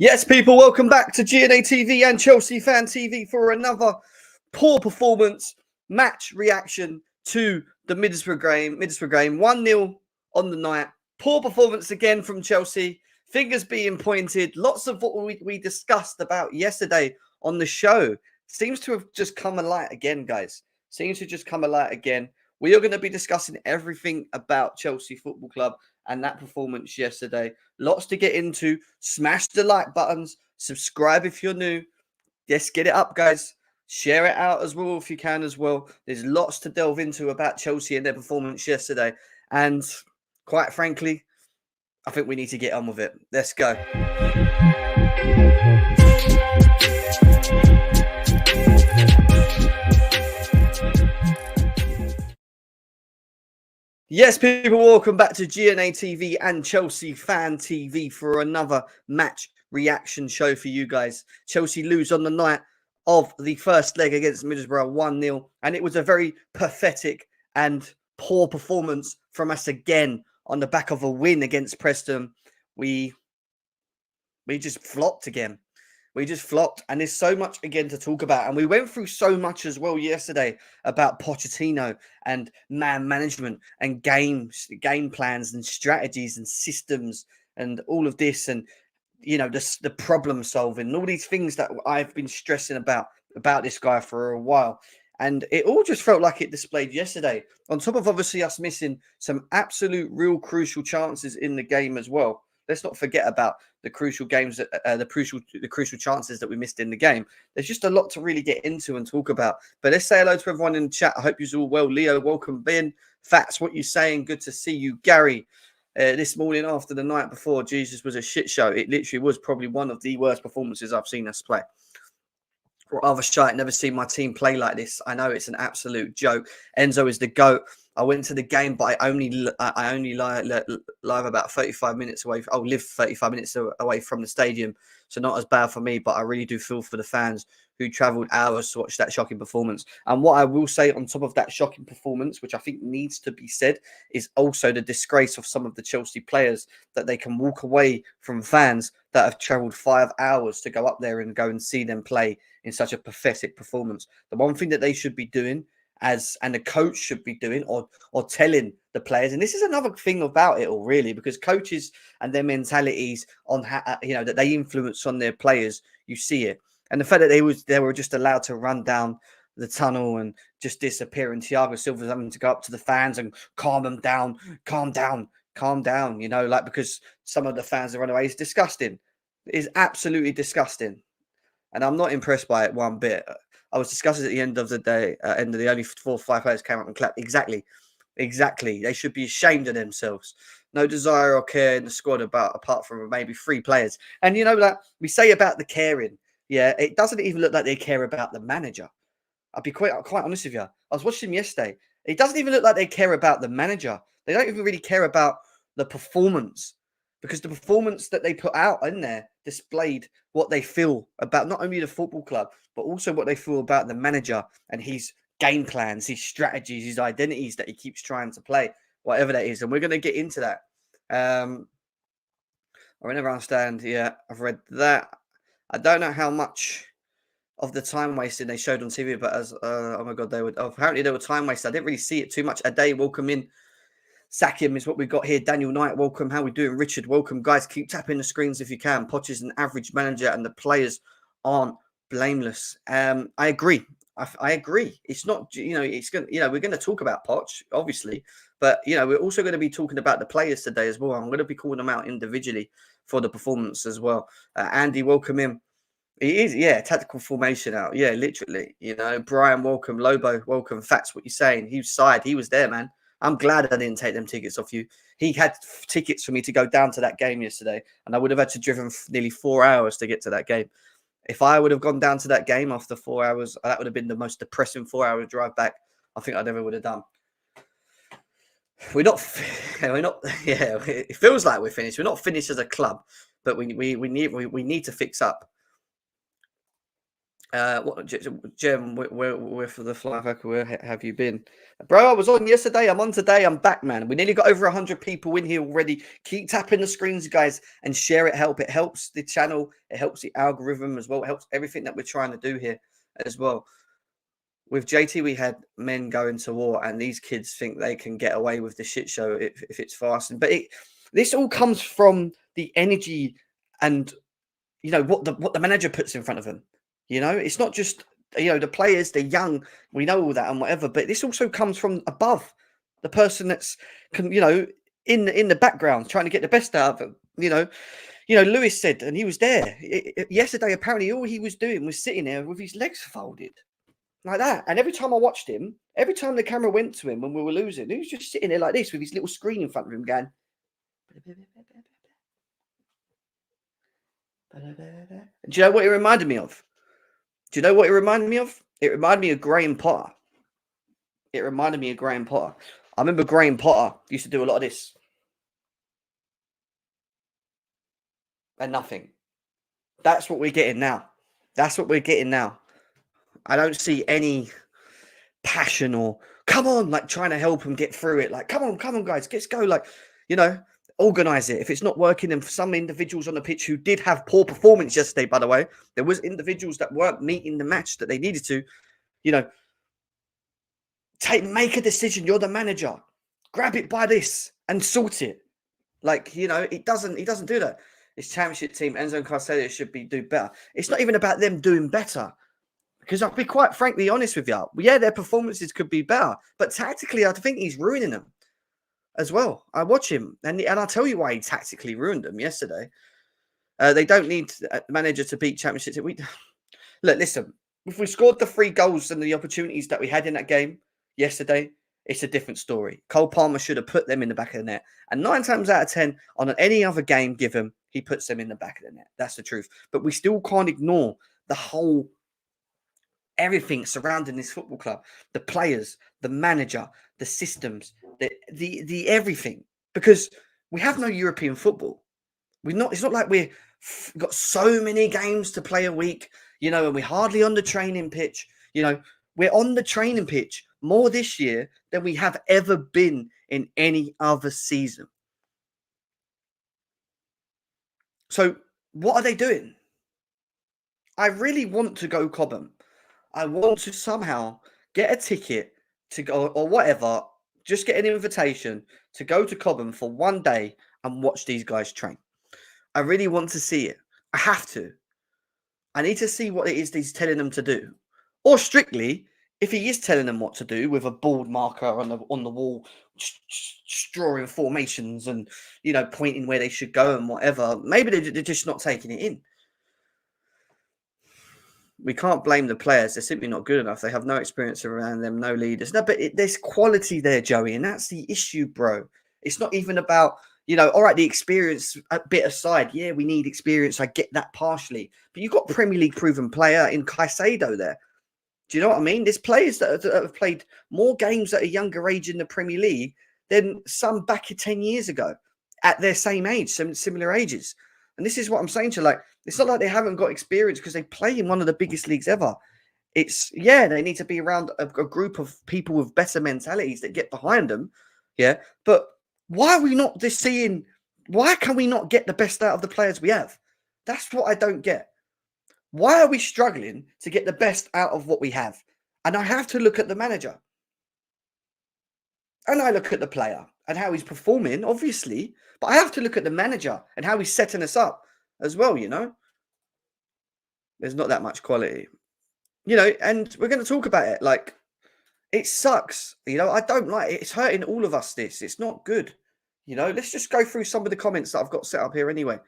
Yes, people, welcome back to GNA TV and Chelsea Fan TV for another poor performance match reaction to the Middlesbrough game. 1-0 on the night. Poor performance again from Chelsea. Fingers being pointed. Lots of what we discussed about yesterday on the show seems to have just come alight again, guys. Seems to just come alight again. We are going to be discussing everything about Chelsea Football Club and that performance yesterday. Lots to get into. Smash the like buttons. Subscribe if you're new. Let's get it up, guys. Share it out as well if you can as well. There's lots to delve into about Chelsea and their performance yesterday. And quite frankly, I think we need to get on with it. Let's go. Yes, people, welcome back to GNA TV and Chelsea Fan TV for another match reaction show for you guys. Chelsea lose on the night of the first leg against Middlesbrough 1-0, and it was a very pathetic and poor performance from us again on the back of a win against Preston. We just flopped again. We just flopped, and there's so much again to talk about. And we went through so much as well yesterday about Pochettino and man management and game plans and strategies and systems and all of this, and you know, the problem solving and all these things that I've been stressing about this guy for a while. And it all just felt like it displayed yesterday, on top of obviously us missing some absolute real crucial chances in the game as well. Let's not forget about the crucial games, the crucial chances that we missed in the game. There's just a lot to really get into and talk about. But let's say hello to everyone in the chat. I hope you're all well. Leo, welcome. Ben, Fats, what you saying? Good to see you. Gary, this morning after the night before, Jesus was a shit show. It literally was probably one of the worst performances I've seen us play. Rather shite. Never seen my team play like this. I know it's an absolute joke. Enzo is the GOAT. I went to the game, but I only live about 35 minutes away. I'll live 35 minutes away from the stadium, so not as bad for me. But I really do feel for the fans who travelled hours to watch that shocking performance. And what I will say on top of that shocking performance, which I think needs to be said, is also the disgrace of some of the Chelsea players, that they can walk away from fans that have travelled 5 hours to go up there and go and see them play in such a pathetic performance. The one thing that they should be doing, and the coach should be doing, or telling the players, and this is another thing about it all, really, because coaches and their mentalities on that they influence on their players, you see it. And the fact that they were just allowed to run down the tunnel and just disappear, and Thiago Silva's having to go up to the fans and calm them down, calm down, you know, like, because some of the fans that run away is disgusting. It is absolutely disgusting. And I'm not impressed by it one bit. I was discussing at the end of the day, end of the only 4 or 5 players came up and clapped. Exactly. They should be ashamed of themselves. No desire or care in the squad apart from maybe 3 players. And you know that we say about the caring. Yeah, it doesn't even look like they care about the manager. I'll be quite honest with you. I was watching them yesterday. It doesn't even look like they care about the manager. They don't even really care about the performance, because the performance that they put out in there displayed what they feel about not only the football club, but also what they feel about the manager and his game plans, his strategies, his identities that he keeps trying to play, whatever that is. And we're going to get into that. I never understand. Yeah, I've read that. I don't know how much of the time wasted they showed on TV, but as oh my god, apparently they were time wasted. I didn't really see it too much. A day, welcome in. Sack him is what we've got here. Daniel Knight, welcome. How we doing? Richard, welcome. Guys, keep tapping the screens if you can. Poch is an average manager and the players aren't blameless. I agree. I agree. It's not, it's going to, we're going to talk about Poch, obviously, but, we're also going to be talking about the players today as well. I'm going to be calling them out individually for the performance as well. Andy, welcome in. He is, tactical formation out. Yeah, literally, Brian, welcome. Lobo, welcome. Fats, what you saying? He was there, man. I'm glad I didn't take them tickets off you. He had tickets for me to go down to that game yesterday, and I would have had to driven nearly 4 hours to get to that game. If I would have gone down to that game after 4 hours, that would have been the most depressing 4-hour drive back I think I ever would have done. We're not. Yeah, it feels like we're finished. We're not finished as a club, but we need to fix up. Jem, where for the flying fucker, where have you been? Bro, I was on yesterday. I'm on today. I'm back, man. We nearly got over 100 people in here already. Keep tapping the screens, guys, and share it. It helps the channel. It helps the algorithm as well. It helps everything that we're trying to do here as well. With JT, we had men going to war, and these kids think they can get away with the shit show if it's fasting. But this all comes from the energy and what the manager puts in front of them. It's not just the players. They're young. We know all that and whatever. But this also comes from above, the person that's in the background trying to get the best out of them. Lewis said, and he was there yesterday. Apparently, all he was doing was sitting there with his legs folded. Like that. And every time I watched him, every time the camera went to him when we were losing, he was just sitting there like this with his little screen in front of him going. Do you know what it reminded me of? It reminded me of Graham Potter. I remember Graham Potter used to do a lot of this. And nothing. That's what we're getting now. I don't see any passion or come on, like trying to help them get through it. Like, come on, guys, let's go. Like, organize it. If it's not working, and for some individuals on the pitch who did have poor performance yesterday, by the way, there was individuals that weren't meeting the match that they needed to, make a decision. You're the manager. Grab it by this and sort it. Like, it doesn't do that. This championship team, Enzo and Caicedo should do better. It's not even about them doing better. Because I'll be quite frankly honest with you. Yeah, their performances could be better. But tactically, I think he's ruining them as well. I watch him, and I'll tell you why he tactically ruined them yesterday. They don't need the manager to beat Championship. Look, listen, if we scored the 3 goals and the opportunities that we had in that game yesterday, it's a different story. Cole Palmer should have put them in the back of the net. And 9 times out of 10, on any other game given, he puts them in the back of the net. That's the truth. But we still can't ignore the whole everything surrounding this football club, the players, the manager, the systems, the everything, because we have no European football. It's not like we've got so many games to play a week, and we're hardly on the training pitch. We're on the training pitch more this year than we have ever been in any other season. So what are they doing? I really want to go Cobham. I want to somehow get a ticket to go or whatever, just get an invitation to go to Cobham for one day and watch these guys train. I really want to see it. I have to. I need to see what it is he's telling them to do. Or strictly, if he is telling them what to do with a board marker on the wall, drawing formations and, pointing where they should go and whatever, maybe they're just not taking it in. We can't blame the players. They're simply not good enough. They have no experience around them, no leaders. No, but there's quality there, Joey, and that's the issue, bro. It's not even about, all right, the experience bit aside. Yeah, we need experience. I get that partially. But you've got Premier League proven player in Caicedo there. Do you know what I mean? There's players that have played more games at a younger age in the Premier League than some back 10 years ago at their same age, similar ages. And this is what I'm saying to you, it's not like they haven't got experience because they play in one of the biggest leagues ever. They need to be around a group of people with better mentalities that get behind them. Yeah. But why are we not why can we not get the best out of the players we have? That's what I don't get. Why are we struggling to get the best out of what we have? And I have to look at the manager. And I look at the player and how he's performing, obviously. But I have to look at the manager and how he's setting us up as well, There's not that much quality. And we're going to talk about it. It sucks. I don't like it. It's hurting all of us, this. It's not good. Let's just go through some of the comments that I've got set up here anyway.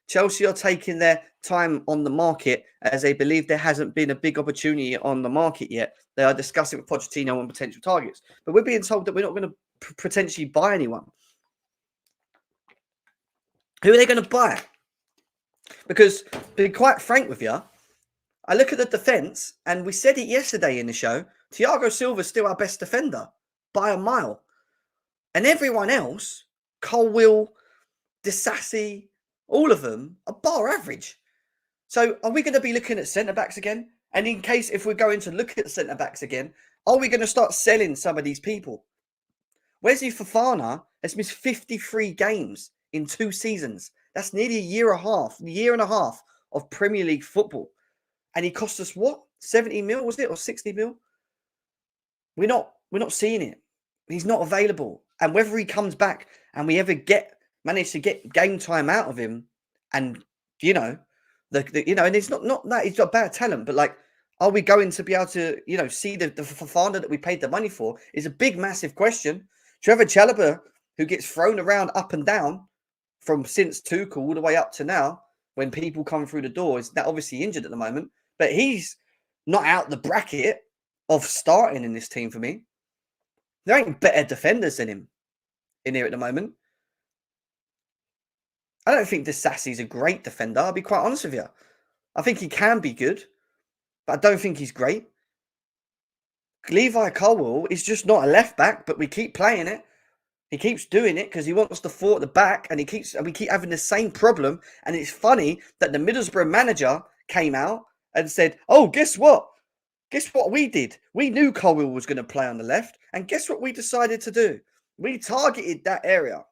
Chelsea are taking their time on the market as they believe there hasn't been a big opportunity on the market yet. They are discussing with Pochettino on potential targets. But we're being told that we're not going to potentially buy anyone. Who are they going to buy? Because, to be quite frank with you, I look at the defence, and we said it yesterday in the show, Thiago Silva's still our best defender by a mile. And everyone else, Colwill, Disassi, all of them are bar average. So are we going to be looking at centre-backs again? And in case if we're going to look at centre backs again, are we going to start selling some of these people? Wesley Fofana has missed 53 games in 2 seasons. That's nearly a year and a half of Premier League football. And he cost us what? 70 mil, was it? Or 60 mil? We're not seeing it. He's not available. And whether he comes back and we ever manage to get game time out of him, and and it's not that he's got bad talent, but like, are we going to be able to, see the Fofana that we paid the money for? Is a big, massive question. Trevor Chalobah, who gets thrown around up and down from since Tuchel all the way up to now, when people come through the door, is that obviously injured at the moment, but he's not out the bracket of starting in this team for me. There ain't better defenders than him in here at the moment. I don't think Disasi's a great defender. I'll be quite honest with you. I think he can be good, but I don't think he's great. Levi Colwill is just not a left back, but we keep playing it. He keeps doing it because he wants the 4 at the back, and we keep having the same problem. And it's funny that the Middlesbrough manager came out and said, "Oh, guess what? Guess what we did? We knew Colwill was going to play on the left, and guess what we decided to do? We targeted that area.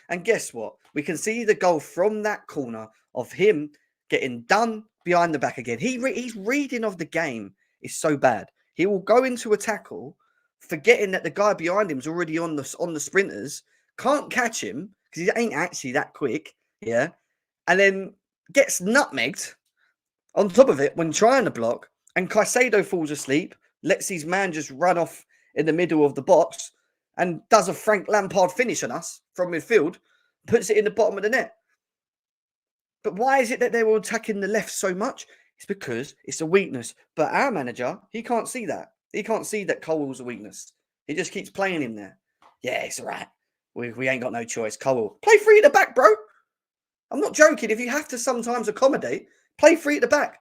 And guess what? We can see the goal from that corner of him getting done behind the back again. His reading of the game is so bad. He will go into a tackle, forgetting that the guy behind him is already on the sprinters, can't catch him because he ain't actually that quick, yeah, and then gets nutmegged on top of it when trying to block, and Caicedo falls asleep, lets his man just run off in the middle of the box, and does a Frank Lampard finish on us from midfield, puts it in the bottom of the net. But why is it that they were attacking the left so much? It's because it's a weakness. But our manager, he can't see that. He can't see that Colwill's a weakness. He just keeps playing him there. Yeah, it's all right. We ain't got no choice. Colwill, play 3 at the back, bro. I'm not joking. If you have to sometimes accommodate, play 3 at the back.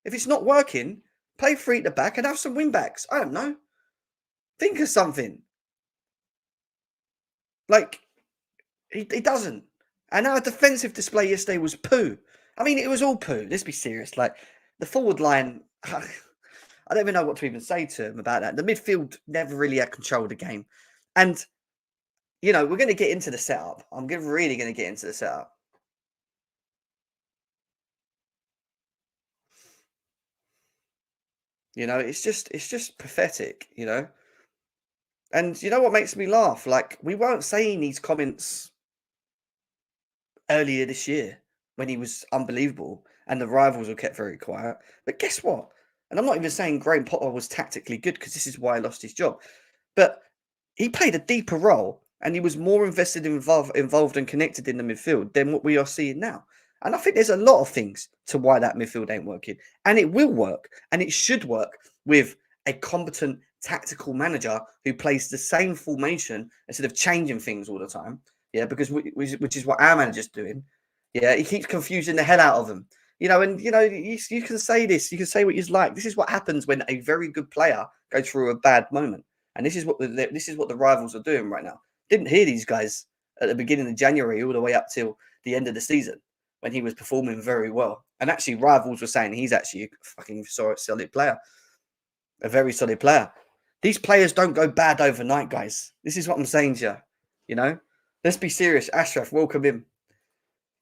If it's not working, play 3 at the back and have some wing backs. I don't know. Think of something. Like, he doesn't. And our defensive display yesterday was poo. I mean, it was all poo. Let's be serious. Like, the forward line, I don't even know what to even say to him about that. The midfield never really had control of the game. And, we're going to get into the setup. I'm really going to get into the setup. It's just pathetic, And you know what makes me laugh? Like, we weren't saying these comments earlier this year when he was unbelievable and the rivals were kept very quiet. But guess what? And I'm not even saying Graham Potter was tactically good, because this is why he lost his job. But he played a deeper role and he was more invested, involved and connected in the midfield than what we are seeing now. And I think there's a lot of things to why that midfield ain't working. And it will work, and it should work with a competent tactical manager who plays the same formation instead of changing things all the time. Yeah, because which is what our manager's doing. Yeah, he keeps confusing the hell out of them. You can say this. You can say what you like. This is what happens when a very good player goes through a bad moment, and this is what the rivals are doing right now. Didn't hear these guys at the beginning of January all the way up till the end of the season when he was performing very well. And actually, rivals were saying he's actually a fucking solid player, a very solid player. These players don't go bad overnight, guys. This is what I'm saying to you. Let's be serious. Ashraf, welcome him.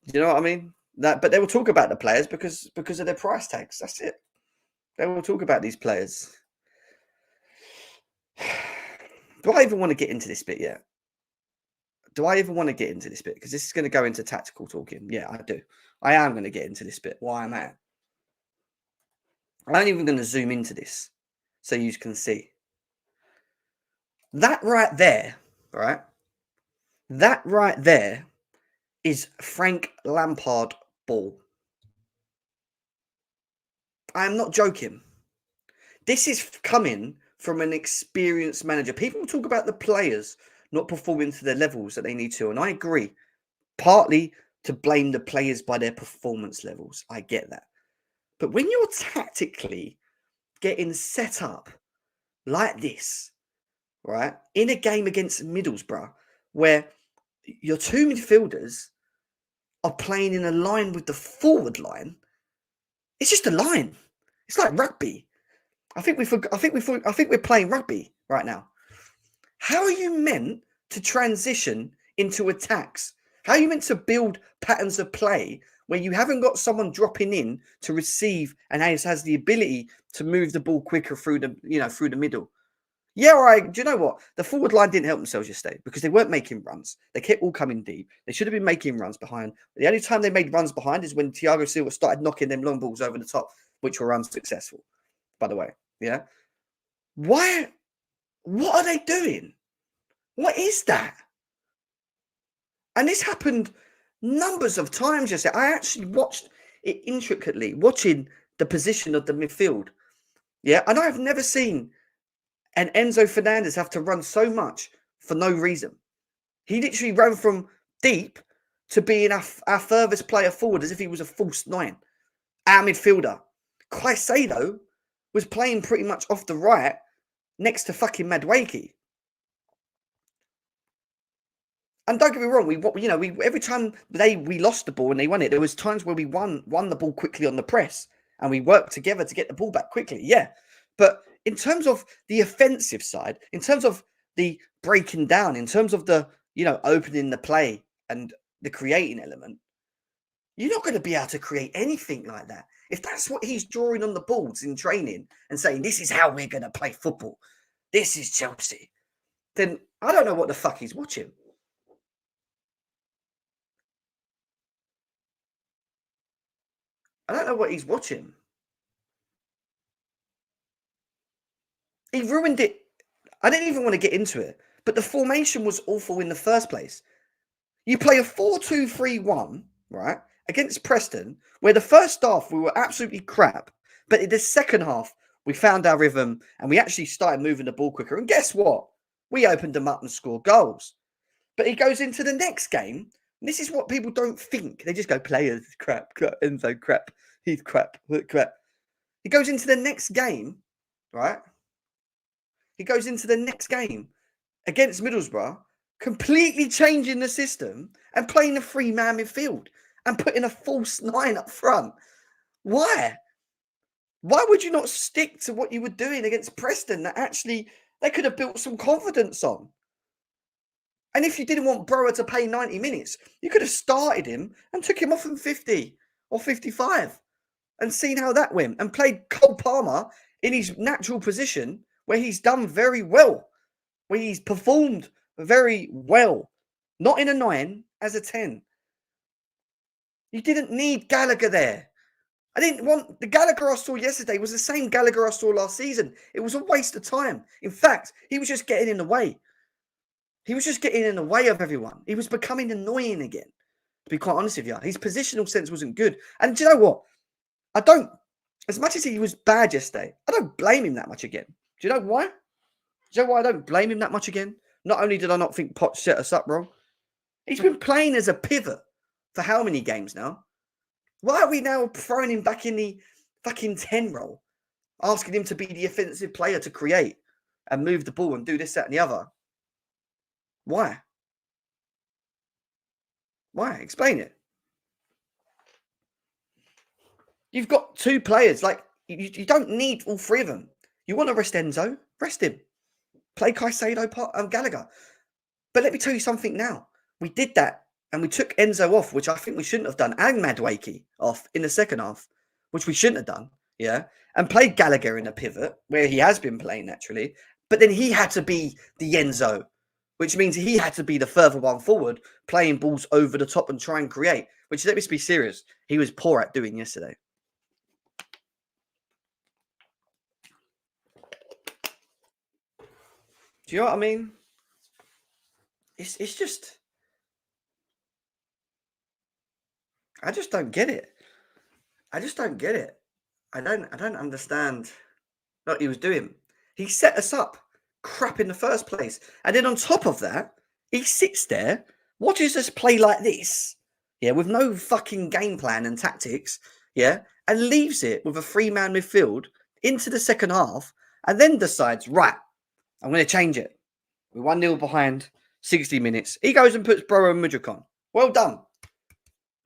Do you know what I mean? But they will talk about the players because of their price tags. That's it. They will talk about these players. Do I even want to get into this bit yet? Because this is going to go into tactical talking. Yeah, I do. I am going to get into this bit. Why I'm at. I'm even going to zoom into this so you can see. That right there, right? That right there is Frank Lampard ball. I am not joking. This is coming from an experienced manager. People talk about the players not performing to their levels that they need to, and I agree. Partly to blame the players by their performance levels. I get that. But when you're tactically getting set up like this, right, in a game against Middlesbrough, where your 2 midfielders are playing in a line with the forward line, It's just a line. It's like rugby. I think we're playing rugby right now. How are you meant to transition into attacks? How are you meant to build patterns of play where you haven't got someone dropping in to receive and has the ability to move the ball quicker through the middle? Yeah, all right. Do you know what? The forward line didn't help themselves yesterday because they weren't making runs. They kept all coming deep. They should have been making runs behind. The only time they made runs behind is when Thiago Silva started knocking them long balls over the top, which were unsuccessful, by the way. Yeah. Why? What are they doing? What is that? And this happened numbers of times yesterday. I actually watched it intricately, watching the position of the midfield. Yeah. And I've never seen and Enzo Fernandez have to run so much for no reason. He literally ran from deep to being our furthest player forward as if he was a false nine. Our midfielder. Caicedo was playing pretty much off the right next to fucking Madueke. And don't get me wrong, we every time we lost the ball and they won it, there was times where we won the ball quickly on the press and we worked together to get the ball back quickly. Yeah. But in terms of the offensive side, in terms of the breaking down, in terms of the, opening the play and the creating element, you're not going to be able to create anything like that. If that's what he's drawing on the boards in training and saying, this is how we're going to play football, this is Chelsea, then I don't know what the fuck he's watching. I don't know what he's watching. He ruined it. I didn't even want to get into it, but the formation was awful in the first place. You play a 4-2-3-1, right, against Preston, where the first half we were absolutely crap, but in the second half we found our rhythm and we actually started moving the ball quicker. And guess what? We opened them up and scored goals. But he goes into the next game. And this is what people don't think. They just go, players, crap, Enzo, crap. He's crap. He goes into the next game, right? He goes into the next game against Middlesbrough, completely changing the system and playing a three-man midfield and putting a false nine up front. Why? Why would you not stick to what you were doing against Preston that actually they could have built some confidence on? And if you didn't want Brower to play 90 minutes, you could have started him and took him off in 50 or 55 and seen how that went and played Cole Palmer in his natural position where he's done very well, where he's performed very well. Not in a 9, as a 10. You didn't need Gallagher there. I didn't want the Gallagher I saw yesterday was the same Gallagher I saw last season. It was a waste of time. In fact, he was just getting in the way. He was just getting in the way of everyone. He was becoming annoying again, to be quite honest with you. His positional sense wasn't good. And do you know what? As much as he was bad yesterday, I don't blame him that much again. Do you know why? Do you know why I don't blame him that much again? Not only did I not think Poch set us up wrong, he's been playing as a pivot for how many games now? Why are we now throwing him back in the fucking 10 role? Asking him to be the offensive player to create and move the ball and do this, that, and the other. Why? Why? Explain it. You've got two players. Like, you don't need all three of them. You want to rest Enzo? Rest him. Play Caicedo and Gallagher. But let me tell you something now. We did that and we took Enzo off, which I think we shouldn't have done, and Madueke off in the second half, which we shouldn't have done. Yeah. And played Gallagher in a pivot where he has been playing naturally. But then he had to be the Enzo, which means he had to be the further one forward, playing balls over the top and try and create, which, let me be serious, he was poor at doing yesterday. Do you know what I mean? It's just, I just don't get it. I just don't get it. I don't understand what he was doing. He set us up crap in the first place. And then on top of that, he sits there, watches us play like this, yeah, with no fucking game plan and tactics, yeah, and leaves it with a three-man midfield into the second half and then decides, right, I'm going to change it. We're 1-0 behind, 60 minutes. He goes and puts Brower and Mudryk on. Well done.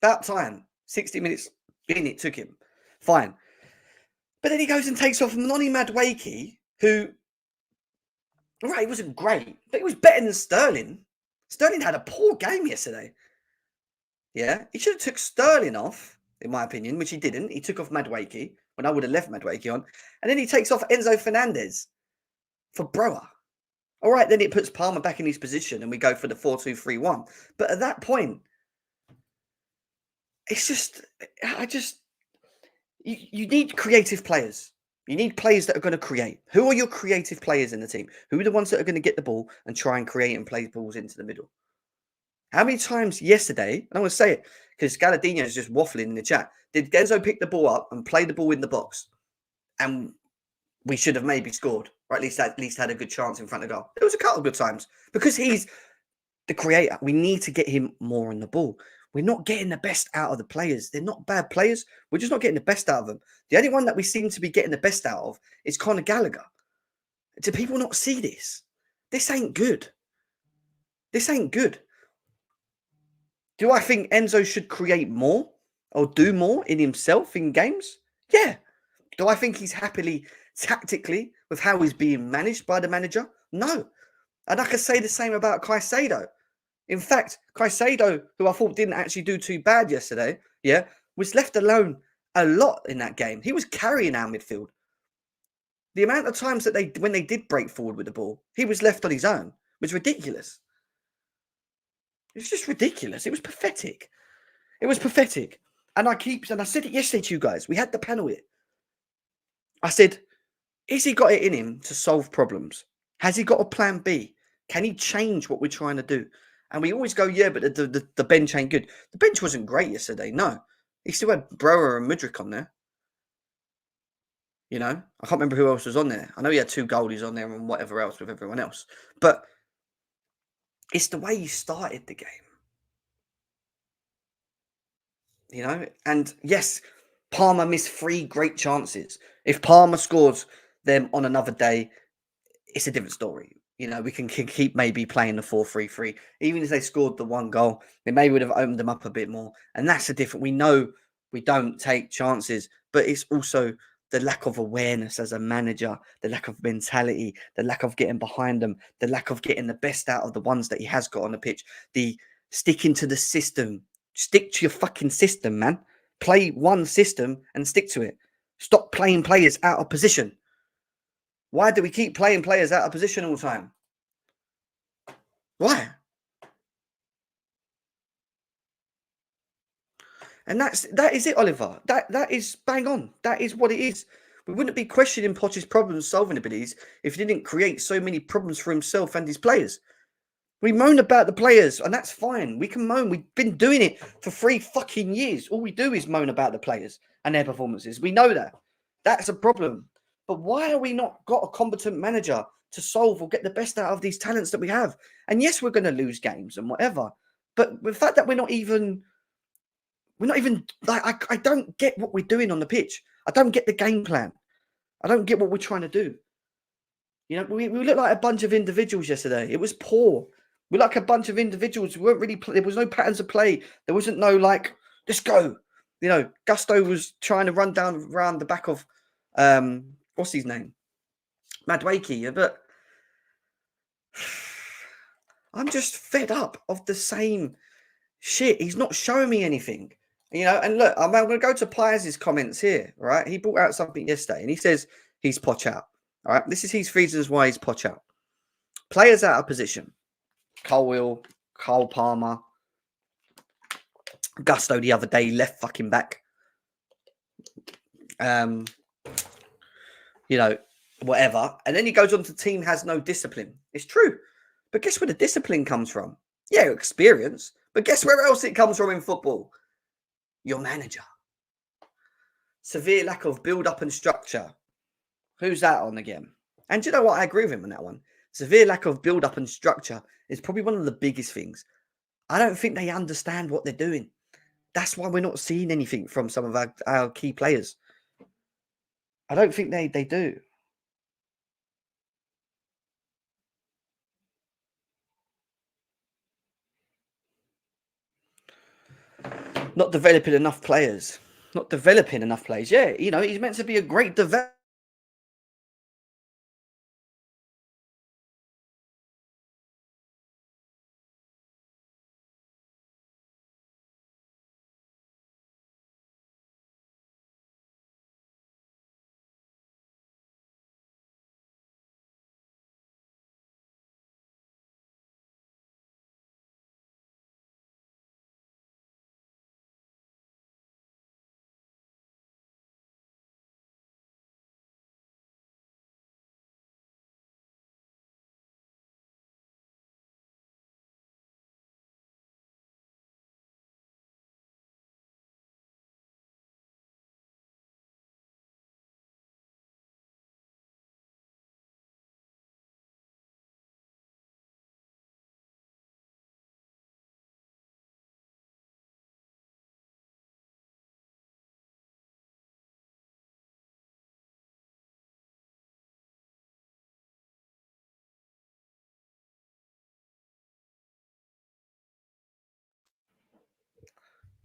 About time. 60 minutes in it took him. Fine. But then he goes and takes off Noni Madueke, who, right, he wasn't great, but he was better than Sterling. Sterling had a poor game yesterday. Yeah, he should have took Sterling off, in my opinion, which he didn't. He took off Madueke when I would have left Madueke on, and then he takes off Enzo Fernandez for Broa. All right, then it puts Palmer back in his position, and we go for the 4-2-3-1. But at that point, it's just, you need creative players. You need players that are going to create. Who are your creative players in the team? Who are the ones that are going to get the ball and try and create and play balls into the middle? How many times yesterday, and I'm going to say it because Galadino is just waffling in the chat, did Genzo pick the ball up and play the ball in the box? And we should have maybe scored, or at least had a good chance in front of goal. There was a couple of good times because he's the creator. We need to get him more on the ball. We're not getting the best out of the players. They're not bad players. We're just not getting the best out of them. The only one that we seem to be getting the best out of is Conor Gallagher. Do people not see this? This ain't good. This ain't good. Do I think Enzo should create more or do more in himself in games? Yeah. Do I think he's happily tactically with how he's being managed by the manager? No. And I could say the same about Caicedo. In fact, Caicedo, who I thought didn't actually do too bad yesterday, was left alone a lot in that game. He was carrying our midfield. The amount of times that when they did break forward with the ball, he was left on his own was ridiculous. It was just ridiculous. It was pathetic. It was pathetic. And I said it yesterday to you guys. We had the panel here. I said, has he got it in him to solve problems? Has he got a plan B? Can he change what we're trying to do? And we always go, yeah, but the bench ain't good. The bench wasn't great yesterday. No. He still had Brower and Mudryk on there. You know, I can't remember who else was on there. I know he had 2 goalies on there and whatever else with everyone else. But it's the way you started the game. You know, and yes, Palmer missed 3 great chances. If Palmer scores them on another day, it's a different story. You know, we can keep maybe playing the 4-3-3. Even if they scored the 1 goal, they maybe would have opened them up a bit more. And that's the difference. We know we don't take chances, but it's also the lack of awareness as a manager, the lack of mentality, the lack of getting behind them, the lack of getting the best out of the ones that he has got on the pitch, the sticking to the system. Stick to your fucking system, man. Play one system and stick to it. Stop playing players out of position. Why do we keep playing players out of position all the time? Why? And that is it, Oliver. That is bang on. That is what it is. We wouldn't be questioning Poch's problem-solving abilities if he didn't create so many problems for himself and his players. We moan about the players, and that's fine. We can moan. We've been doing it for 3 fucking years. All we do is moan about the players and their performances. We know that. That's a problem. But why are we not got a competent manager to solve or get the best out of these talents that we have? And yes, we're going to lose games and whatever. But the fact that we're not even like, I don't get what we're doing on the pitch. I don't get the game plan. I don't get what we're trying to do. You know, we looked like a bunch of individuals yesterday. It was poor. We like a bunch of individuals. We weren't really. There was no patterns of play. There wasn't no like, let's go. You know, Gusto was trying to run down around the back of, what's his name, Madueke. But I'm just fed up of the same shit. He's not showing me anything. You know, and look, I'm going to go to Piaz's comments here. Right, he brought out something yesterday, and he says he's Poch out. All right, this is his reasons why he's Poch out. Players out of position. Cole Palmer, Gusto the other day, left fucking back. You know, whatever. And then he goes on to team has no discipline. It's true. But guess where the discipline comes from? Yeah, experience. But guess where else it comes from in football? Your manager. Severe lack of build-up and structure. Who's that on again? And do you know what? I agree with him on that one. Severe lack of build-up and structure is probably one of the biggest things. I don't think they understand what they're doing. That's why we're not seeing anything from some of our key players. I don't think they do. Not developing enough players. Not developing enough players. Yeah, you know, he's meant to be a great developer.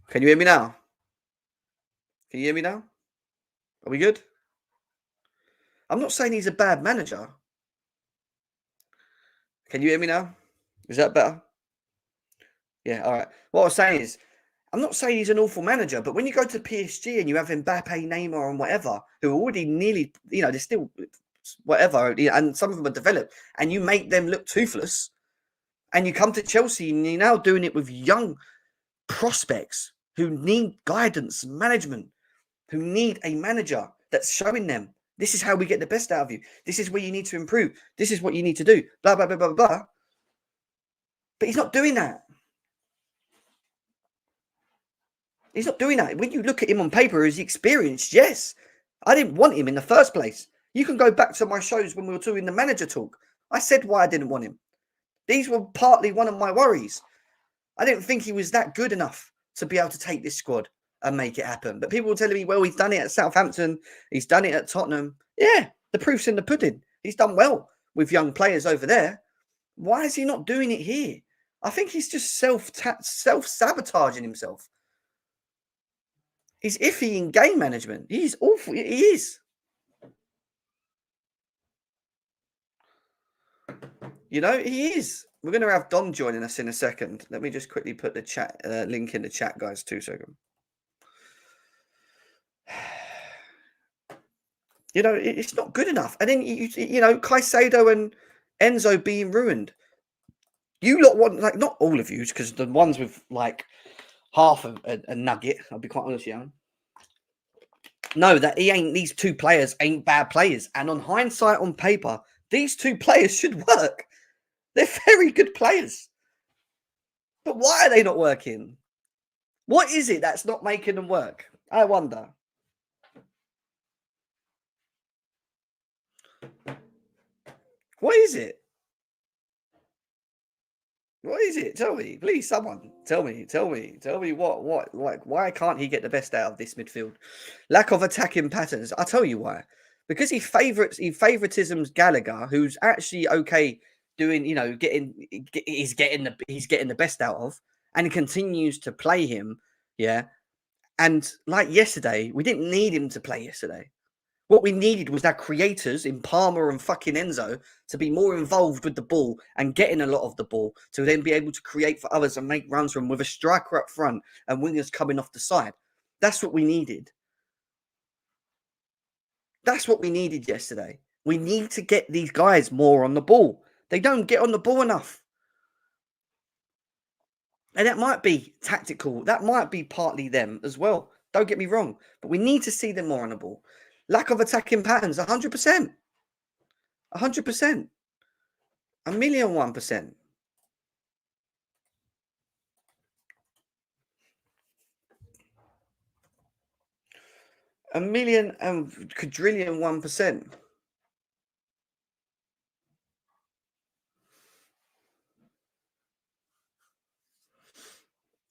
Can you hear me now? Can you hear me now? Are we good? I'm not saying he's a bad manager. Can you hear me now? Is that better? Yeah, all right. What I was saying is, I'm not saying he's an awful manager, but when you go to PSG and you have Mbappe, Neymar, and whatever, who are already nearly, you know, they're still whatever, and some of them are developed, and you make them look toothless, and you come to Chelsea and you're now doing it with young prospects who need guidance, management, who need a manager that's showing them this is how we get the best out of you. This is where you need to improve. This is what you need to do. Blah, blah, blah, blah, blah. But he's not doing that. He's not doing that. When you look at him on paper, is he experienced? Yes. I didn't want him in the first place. You can go back to my shows when we were doing the manager talk. I said why I didn't want him. These were partly one of my worries. I didn't think he was that good enough to be able to take this squad and make it happen. But people were telling me, well, he's done it at Southampton. He's done it at Tottenham. Yeah, the proof's in the pudding. He's done well with young players over there. Why is he not doing it here? I think he's just self-sabotaging himself. He's iffy in game management. He's awful. He is. You know, he is. We're going to have Dom joining us in a second. Let me just quickly put the chat link in the chat, guys. 2 seconds. You know, it's not good enough. And then, you know, Caicedo and Enzo being ruined. You lot want, like, not all of you, because the ones with, like, half a nugget, I'll be quite honest with you. No, that these two players ain't bad players. And on hindsight, on paper, these two players should work. They're very good players. But why are they not working? What is it that's not making them work? I wonder. What is it? What is it? Tell me, please, someone. Tell me what, like, why can't he get the best out of this midfield? Lack of attacking patterns. I'll tell you why. Because he favoritisms Gallagher, who's actually okay doing, you know, he's getting the best out of, and continues to play him. Yeah. And like yesterday, we didn't need him to play yesterday. What we needed was our creators in Palmer and fucking Enzo to be more involved with the ball and getting a lot of the ball to then be able to create for others and make runs from with a striker up front and wingers coming off the side. That's what we needed. That's what we needed yesterday. We need to get these guys more on the ball. They don't get on the ball enough. And that might be tactical. That might be partly them as well. Don't get me wrong. But we need to see them more on the ball. Lack of attacking patterns, 100%. 100%. 1,000,001%. A million and quadrillion 1%.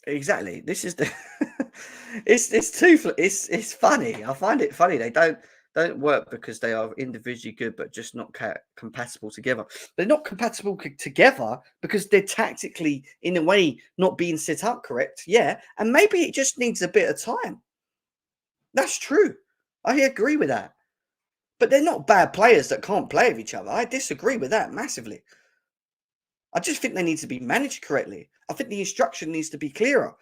Exactly. This is the it's funny. I find it funny. They don't work because they are individually good, but just not compatible together. They're not compatible together because they're tactically, in a way, not being set up correct. Yeah, and maybe it just needs a bit of time. That's true. I agree with that. But they're not bad players that can't play with each other. I disagree with that massively. I just think they need to be managed correctly. I think the instruction needs to be clearer.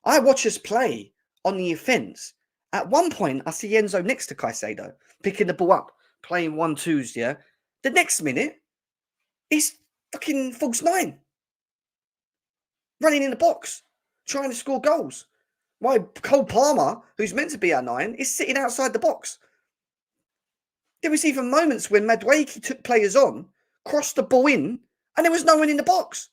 I watch us play on the offence. At one point, I see Enzo next to Caicedo, picking the ball up, playing 1-2s, yeah? The next minute, he's fucking false nine, running in the box, trying to score goals. Why Cole Palmer, who's meant to be our 9, is sitting outside the box. There was even moments when Madueke took players on, crossed the ball in, and there was no one in the box.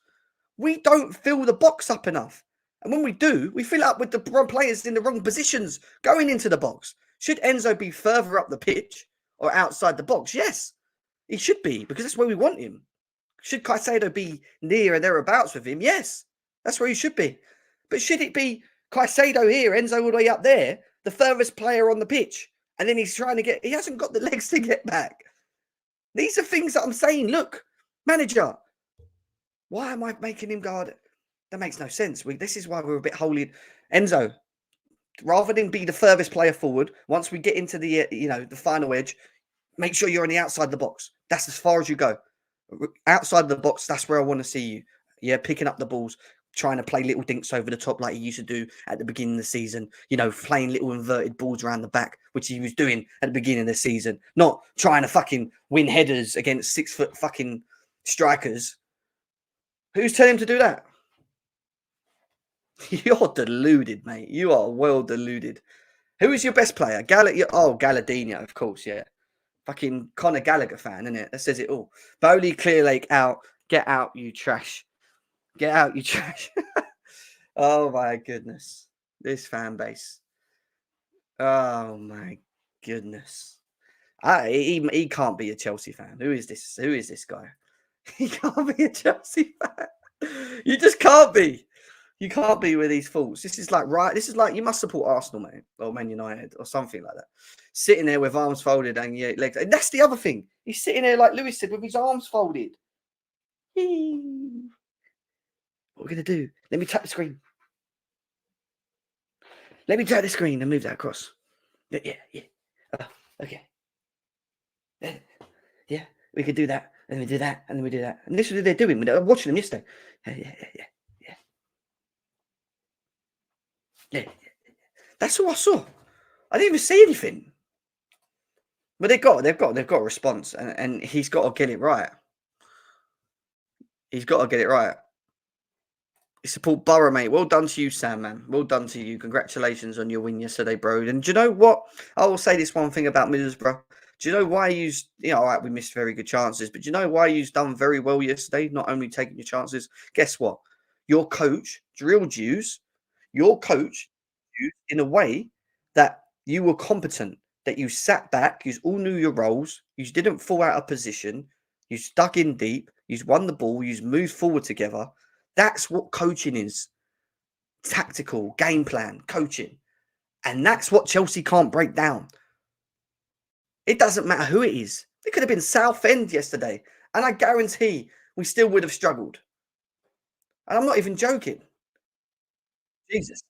We don't fill the box up enough. And when we do, we fill it up with the wrong players in the wrong positions going into the box. Should Enzo be further up the pitch or outside the box? Yes, he should be, because that's where we want him. Should Caicedo be near and thereabouts with him? Yes, that's where he should be. But should it be Caicedo here, Enzo all the way up there, the furthest player on the pitch? And then he's trying to he hasn't got the legs to get back. These are things that I'm saying. Look, manager, why am I making him guard? That makes no sense. This is why we're a bit holy. Enzo, rather than be the furthest player forward, once we get into the the final edge, make sure you're on the outside of the box. That's as far as you go. Outside the box, that's where I want to see you. Yeah, picking up the balls, trying to play little dinks over the top like he used to do at the beginning of the season. Playing little inverted balls around the back, which he was doing at the beginning of the season. Not trying to fucking win headers against 6 foot fucking strikers. Who's telling him to do that? You're deluded, mate. You are well deluded. Who is your best player? Galladinho, of course, yeah. Fucking Conor Gallagher fan, isn't it? That says it all. Bowley, Clearlake out. Get out, you trash. Get out, you trash. Oh, my goodness. This fan base. Oh, my goodness. He can't be a Chelsea fan. Who is this? Who is this guy? He can't be a Chelsea fan. You just can't be. You can't be with these fools. This is like you must support Arsenal, mate, or Man United, or something like that. Sitting there with arms folded and your legs. And that's the other thing. He's sitting there, like Lewis said, with his arms folded. What are we going to do? Let me tap the screen. Let me tap the screen and move that across. Yeah. Okay. Yeah, we could do that. And then we do that. And then we do that. And this is what they're doing. I'm watching them yesterday. Yeah. That's all I saw. I didn't even see anything. But they've got a response, and he's got to get it right. He's got to get it right. You support Borough, mate. Well done to you, Sam, man. Well done to you. Congratulations on your win yesterday, bro. And do you know what? I will say this one thing about Middlesbrough. Do you know why all right, we missed very good chances, but do you know why you've done very well yesterday? Not only taking your chances. Guess what? Your coach drilled you in a way that you were competent, that you sat back, you all knew your roles, you didn't fall out of position, you stuck in deep, you won the ball, you moved forward together. That's what coaching is. Tactical, game plan, coaching. And that's what Chelsea can't break down. It doesn't matter who it is. It could have been Southend yesterday, and I guarantee we still would have struggled. And I'm not even joking. Jesus.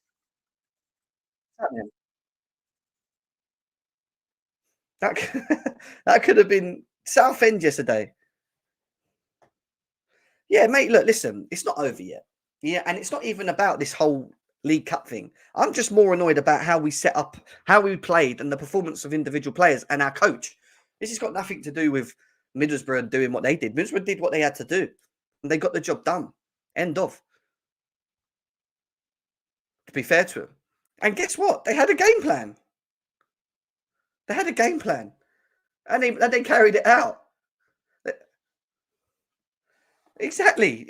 That that could have been Southend yesterday. Yeah, mate, look, listen, it's not over yet. Yeah, and it's not even about this whole League Cup thing. I'm just more annoyed about how we set up, how we played, and the performance of individual players and our coach. This has got nothing to do with Middlesbrough doing what they did. Middlesbrough did what they had to do, and they got the job done. End of. To be fair to them. And guess what? They had a game plan. They had a game plan, and they carried it out. Exactly.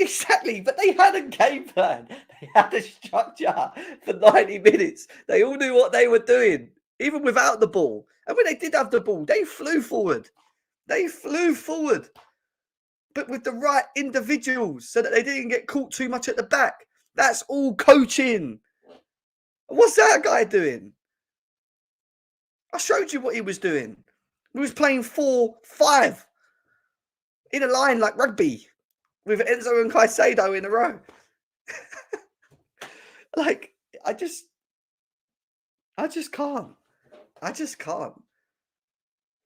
But they had a game plan. They had a structure for 90 minutes. They all knew what they were doing, even without the ball. And when they did have the ball, they flew forward. But with the right individuals so that they didn't get caught too much at the back. That's all coaching. What's that guy doing? I showed you what he was doing. He was playing 4-5 in a line like rugby, with Enzo and Caicedo in a row. I I just can't. I just can't.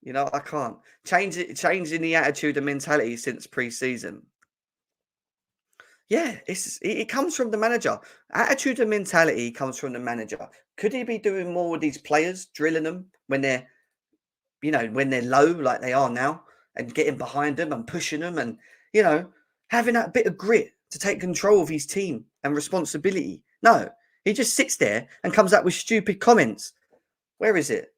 You know, I can't. Changing the attitude and mentality since pre-season. Yeah, it comes from the manager. Attitude and mentality comes from the manager. Could he be doing more with these players, drilling them when they're, when they're low like they are now, and getting behind them and pushing them and, having that bit of grit to take control of his team and responsibility? No, he just sits there and comes up with stupid comments. Where is it?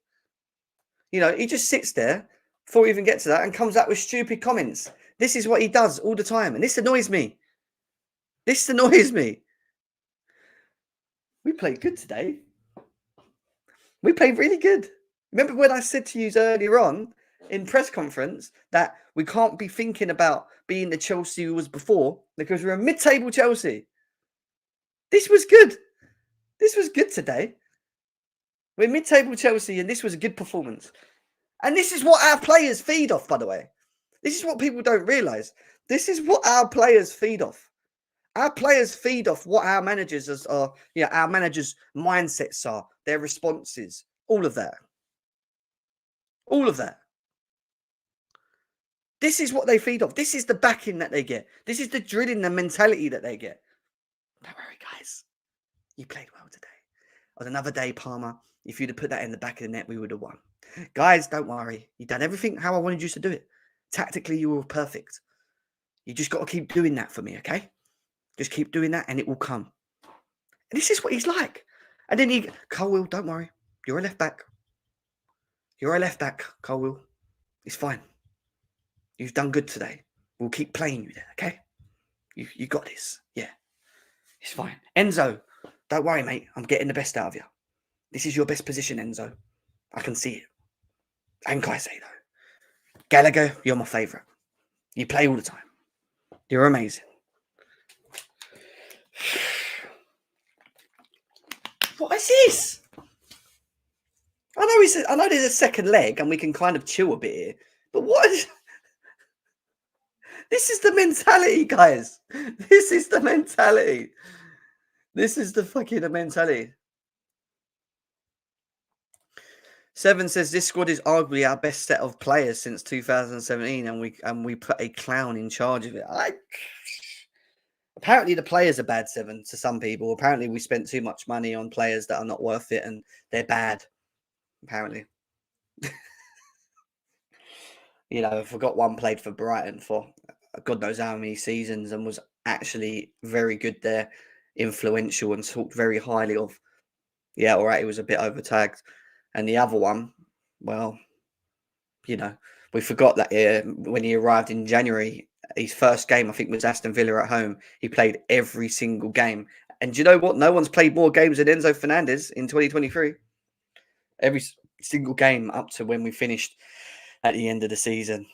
He just sits there before we even get to that and comes up with stupid comments. This is what he does all the time, and this annoys me. This annoys me. We played good today. We played really good. Remember when I said to you earlier on in press conference that we can't be thinking about being the Chelsea who was before because we're a mid-table Chelsea? This was good. This was good today. We're mid-table Chelsea, and this was a good performance. And this is what our players feed off, by the way. This is what people don't realise. This is what our players feed off. Our players feed off what our managers are, our managers' mindsets are, their responses, all of that. All of that. This is what they feed off. This is the backing that they get. This is the drilling, the mentality that they get. Don't worry, guys. You played well today. On another day, Palmer, if you'd have put that in the back of the net, we would have won. Guys, don't worry. You've done everything how I wanted you to do it. Tactically, you were perfect. You just got to keep doing that for me, okay? Just keep doing that and it will come. And this is what he's like. And then Colwill, don't worry. You're a left back. You're a left back, Colwill. It's fine. You've done good today. We'll keep playing you there, okay? You got this. Yeah. It's fine. Enzo, don't worry, mate. I'm getting the best out of you. This is your best position, Enzo. I can see it. And Caicedo. Gallagher, you're my favourite. You play all the time. You're amazing. What is this? I know there's a second leg and we can kind of chill a bit here, but what is... This is the mentality, guys. This is the mentality. This is the fucking mentality. Seven says this squad is arguably our best set of players since 2017, and we put a clown in charge of it. Apparently the players are bad, Seven, to some people. Apparently we spent too much money on players that are not worth it and they're bad. Apparently. I forgot one played for Brighton for God knows how many seasons and was actually very good there, influential and talked very highly of. Yeah, all right, he was a bit overtagged. And the other one, well, we forgot that when he arrived in January, his first game, I think, was Aston Villa at home. He played every single game. And do you know what? No one's played more games than Enzo Fernandez in 2023. Every single game up to when we finished at the end of the season.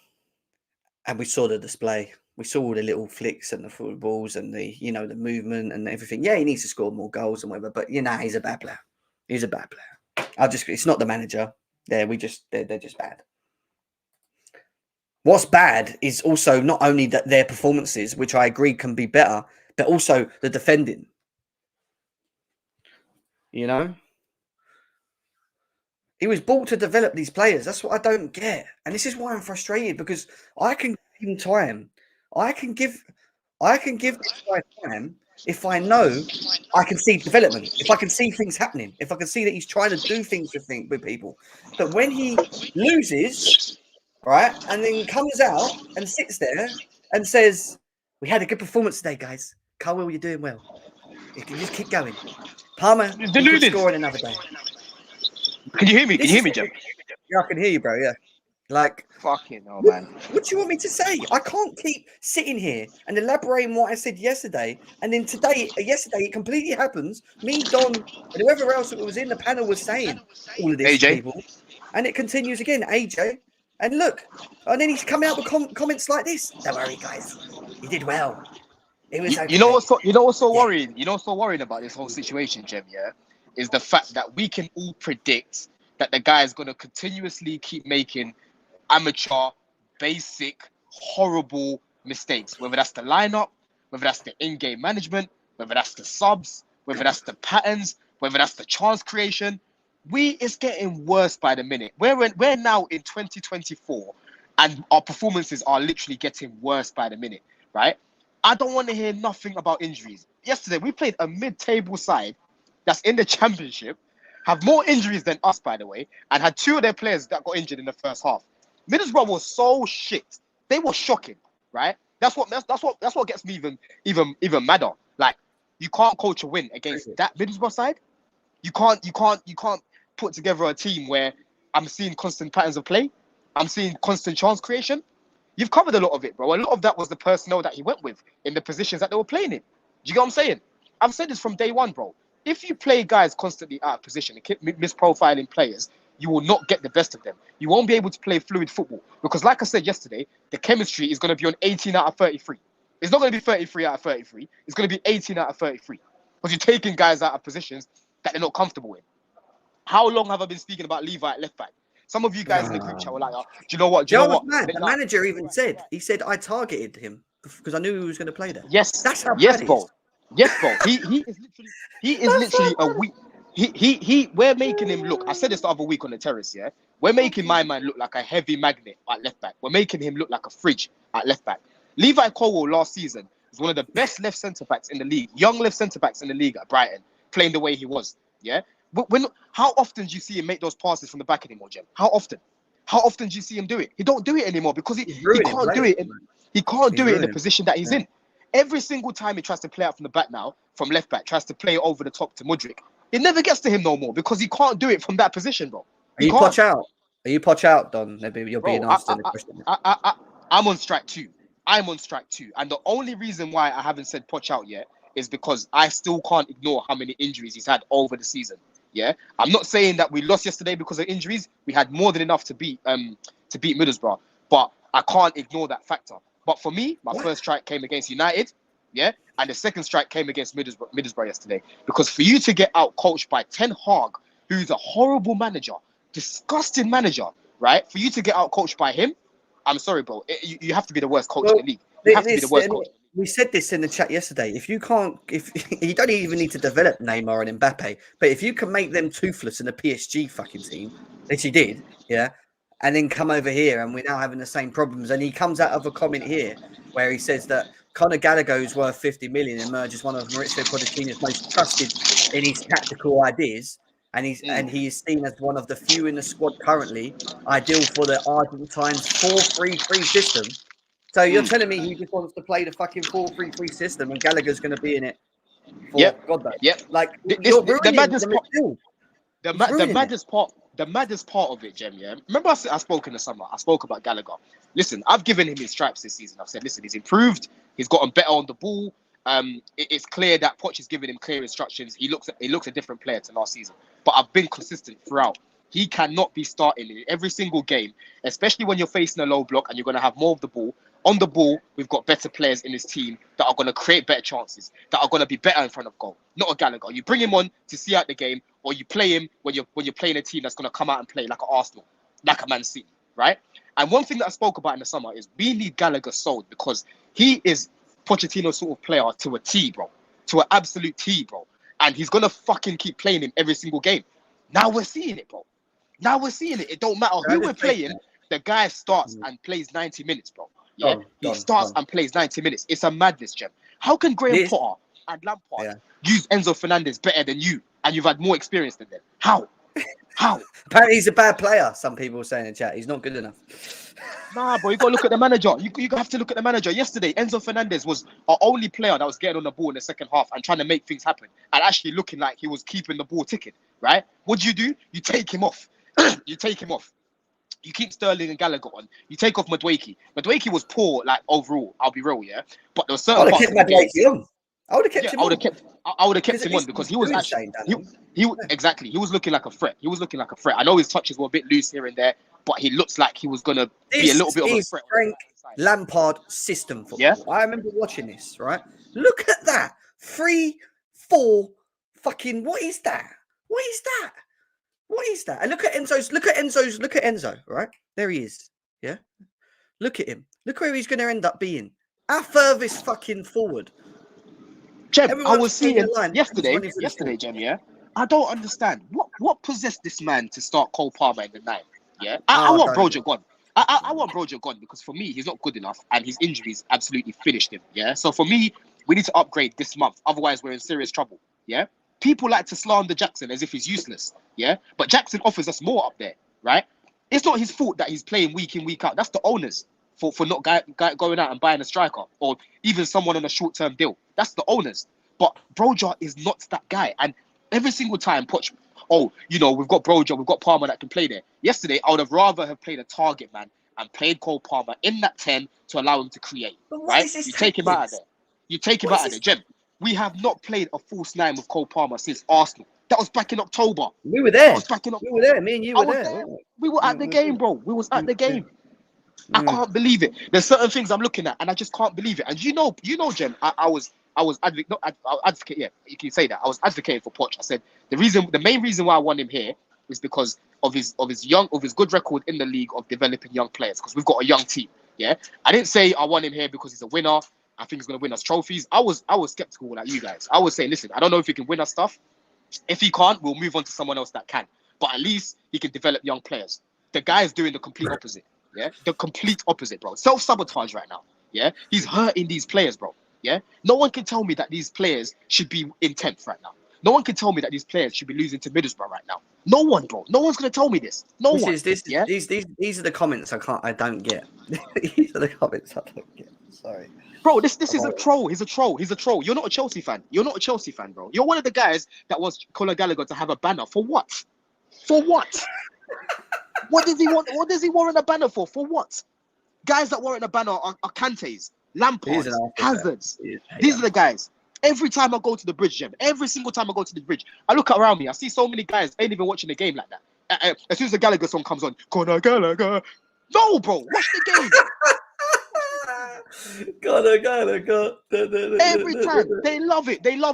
And we saw the display. We saw all the little flicks and the footballs and the, the movement and everything. Yeah, he needs to score more goals and whatever. But, he's a bad player. He's a bad player. It's not the manager. They're just bad. What's bad is also not only that their performances, which I agree can be better, but also the defending. He was bought to develop these players. That's what I don't get. And this is why I'm frustrated, because I can give him time. I can give this guy time if I know I can see development, if I can see things happening, if I can see that he's trying to do things with people. But when he loses, right, and then comes out and sits there and says, "We had a good performance today, guys. Colwill, you're doing well. You can just keep going. Palmer, you could score in another day." Can you hear me? Can you hear me, Jim? Yeah, I can hear you, bro. Yeah. Fucking hell, man. What do you want me to say? I can't keep sitting here and elaborating what I said yesterday, and then yesterday, it completely happens. Me, Don, and whoever else that was in the panel was saying all of this to people, and it continues again. AJ, and look, and then he's coming out with comments like this. Don't worry, guys, you did well. It was okay. You know what's so worrying? You know what's so worrying about this whole situation, Jim? Yeah, is the fact that we can all predict that the guy is going to continuously keep making amateur, basic, horrible mistakes, whether that's the lineup, whether that's the in-game management, whether that's the subs, whether that's the patterns, whether that's the chance creation. It's getting worse by the minute. We're now in 2024, and our performances are literally getting worse by the minute, right? I don't want to hear nothing about injuries. Yesterday, we played a mid-table side that's in the championship, have more injuries than us, by the way, and had two of their players that got injured in the first half. Middlesbrough was so shit. They were shocking, right? That's what gets me even madder. Like, you can't coach a win against that Middlesbrough side. You can't put together a team where I'm seeing constant patterns of play. I'm seeing constant chance creation. You've covered a lot of it, bro. A lot of that was the personnel that he went with in the positions that they were playing in. Do you get what I'm saying? I've said this from day one, bro. If you play guys constantly out of position and keep misprofiling players, you will not get the best of them. You won't be able to play fluid football. Because like I said yesterday, the chemistry is going to be on 18 out of 33. It's not going to be 33 out of 33. It's going to be 18 out of 33. Because you're taking guys out of positions that they're not comfortable in. How long have I been speaking about Levi at left back? Some of you guys in the group chat were like, oh, do you know what? Man, the manager even said, he said, I targeted him because I knew he was going to play there. Yes. That's how yes, bad bro. it is. Yes, bro. He is literally a weak. We're making him look. I said this the other week on the terrace, yeah? We're making my man look like a heavy magnet at left back. We're making him look like a fridge at left back. Levi Colwell last season was one of the best left centre backs in the league, young left centre backs in the league at Brighton, playing the way he was, yeah? How often do you see him make those passes from the back anymore, Jem? How often? How often do you see him do it? He don't do it anymore because he can't do it. He can't do it in the position that he's in. Every single time he tries to play out from the back now, from left back, tries to play over the top to Mudryk, it never gets to him no more because he can't do it from that position, bro. Are you Poch out? Are you Poch out, Don? Maybe you're being asked in the question. I'm on strike two. And the only reason why I haven't said Poch out yet is because I still can't ignore how many injuries he's had over the season. Yeah, I'm not saying that we lost yesterday because of injuries. We had more than enough to beat Middlesbrough, but I can't ignore that factor. But for me, my first strike came against United, yeah, and the second strike came against Middlesbrough yesterday. Because for you to get out coached by Ten Hag, who's a horrible manager, disgusting manager, right? For you to get out coached by him, I'm sorry, bro. You have to be the worst coach in the league. You have to be the worst coach. We said this in the chat yesterday. If you you don't even need to develop Neymar and Mbappe, but if you can make them toothless in the PSG fucking team, which he did, yeah, and then come over here and we're now having the same problems. And he comes out of a comment here where he says that Conor Gallagher is worth 50 million and emerges one of Mauricio Pochettino's most trusted in his tactical ideas. And he is seen as one of the few in the squad currently ideal for the Argentines 4-3-3 system. So you're telling me he just wants to play the fucking 4-3-3 system and Gallagher's going to be in it for God knows. Yep. Like the maddest part of it, Jem, yeah? Remember I spoke in the summer. I spoke about Gallagher. Listen, I've given him his stripes this season. I've said, listen, he's improved. He's gotten better on the ball. It's clear that Poch is giving him clear instructions. He looks a different player to last season. But I've been consistent throughout. He cannot be starting in every single game, especially when you're facing a low block and you're going to have more of the ball. On the ball, we've got better players in this team that are going to create better chances, that are going to be better in front of goal. Not a Gallagher. You bring him on to see out the game, or you play him when you're playing a team that's going to come out and play like an Arsenal, like a Man City, right? And one thing that I spoke about in the summer is we need Gallagher sold because he is Pochettino's sort of player to a T, bro. To an absolute T, bro. And he's going to fucking keep playing him every single game. Now we're seeing it, bro. Now we're seeing it. It don't matter who we're playing. The guy starts and plays 90 minutes, bro. Yeah, he starts and plays 90 minutes. It's a madness, Jem. How can Graham Potter and Lampard use Enzo Fernandez better than you, and you've had more experience than them? How? Apparently, he's a bad player. Some people say in the chat he's not good enough. Nah, bro, you got to look at the manager. You have to look at the manager. Yesterday, Enzo Fernandez was our only player that was getting on the ball in the second half and trying to make things happen, and actually looking like he was keeping the ball ticking. Right? What do? You take him off. You keep Sterling and Gallagher on. You take off Madueke. Madueke was poor, like overall. I'll be real, yeah. But there were certain parts of the game. I would have kept him on. I would have kept him on because he was actually exactly. He was looking like a threat. I know his touches were a bit loose here and there, but he looks like he was gonna be a little bit of a threat. Frank Lampard system football. Yeah. I remember watching this. Right. Look at that 3-4. Fucking what is that? What is that? And look at Enzo, right? There he is. Yeah. Look at him. Look where he's going to end up being. Our furthest fucking forward. Jem, I was seeing yesterday, Jem, yeah? I don't understand. What what possessed this man to start Cole Palmer in the 9? Yeah, I want Broja gone. I want Broja gone because for me he's not good enough and his injuries absolutely finished him. Yeah, so for me we need to upgrade this month. Otherwise we're in serious trouble. Yeah, people like to slander Jackson as if he's useless. Yeah, but Jackson offers us more up there, right? It's not his fault that he's playing week in, week out. That's the owners for not going out and buying a striker or even someone on a short-term deal. That's the owners. But Broja is not that guy. And every single time, Poch, we've got Broja, we've got Palmer that can play there. Yesterday, I would have rather have played a target man and played Cole Palmer in that 10 to allow him to create. Right? You take him out of there. You take him out of there. Jem, we have not played a false 9 with Cole Palmer since Arsenal. That was back in October. We were there. We were there. Me and you were there. We were at the game, bro. We was at the game. I can't believe it. There's certain things I'm looking at, and I just can't believe it. And you know, Jem, I was advocate. Yeah, you can say that. I was advocating for Poch. I said the main reason why I want him here is because of his good record in the league of developing young players. Because we've got a young team. Yeah, I didn't say I want him here because he's a winner. I think he's going to win us trophies. I was skeptical like you guys. I was saying, listen, I don't know if he can win us stuff. If he can't, we'll move on to someone else that can. But at least he can develop young players. The guy is doing the complete opposite. Yeah, the complete opposite, bro. Self-sabotage right now. Yeah, he's hurting these players, bro. Yeah, no one can tell me that these players should be in 10th right now. No one can tell me that these players should be losing to Middlesbrough right now. No one, bro. No one's gonna tell me this. These are the comments I don't get. These are the comments I don't get. Sorry. Bro, this is a troll. He's a troll. You're not a Chelsea fan. Bro. You're one of the guys that wants Conor Gallagher to have a banner. For what? For what? What does he want? What does he warrant a banner for? For what? Guys that warrant a banner are Kantes, Lampards, Hazards. These are the guys. Every time I go to the bridge, Jem, every single time I go to the bridge, I look around me. I see so many guys ain't even watching the game like that. As soon as the Gallagher song comes on, Conor Gallagher. No, bro, watch the game. Gallagher. Every time they love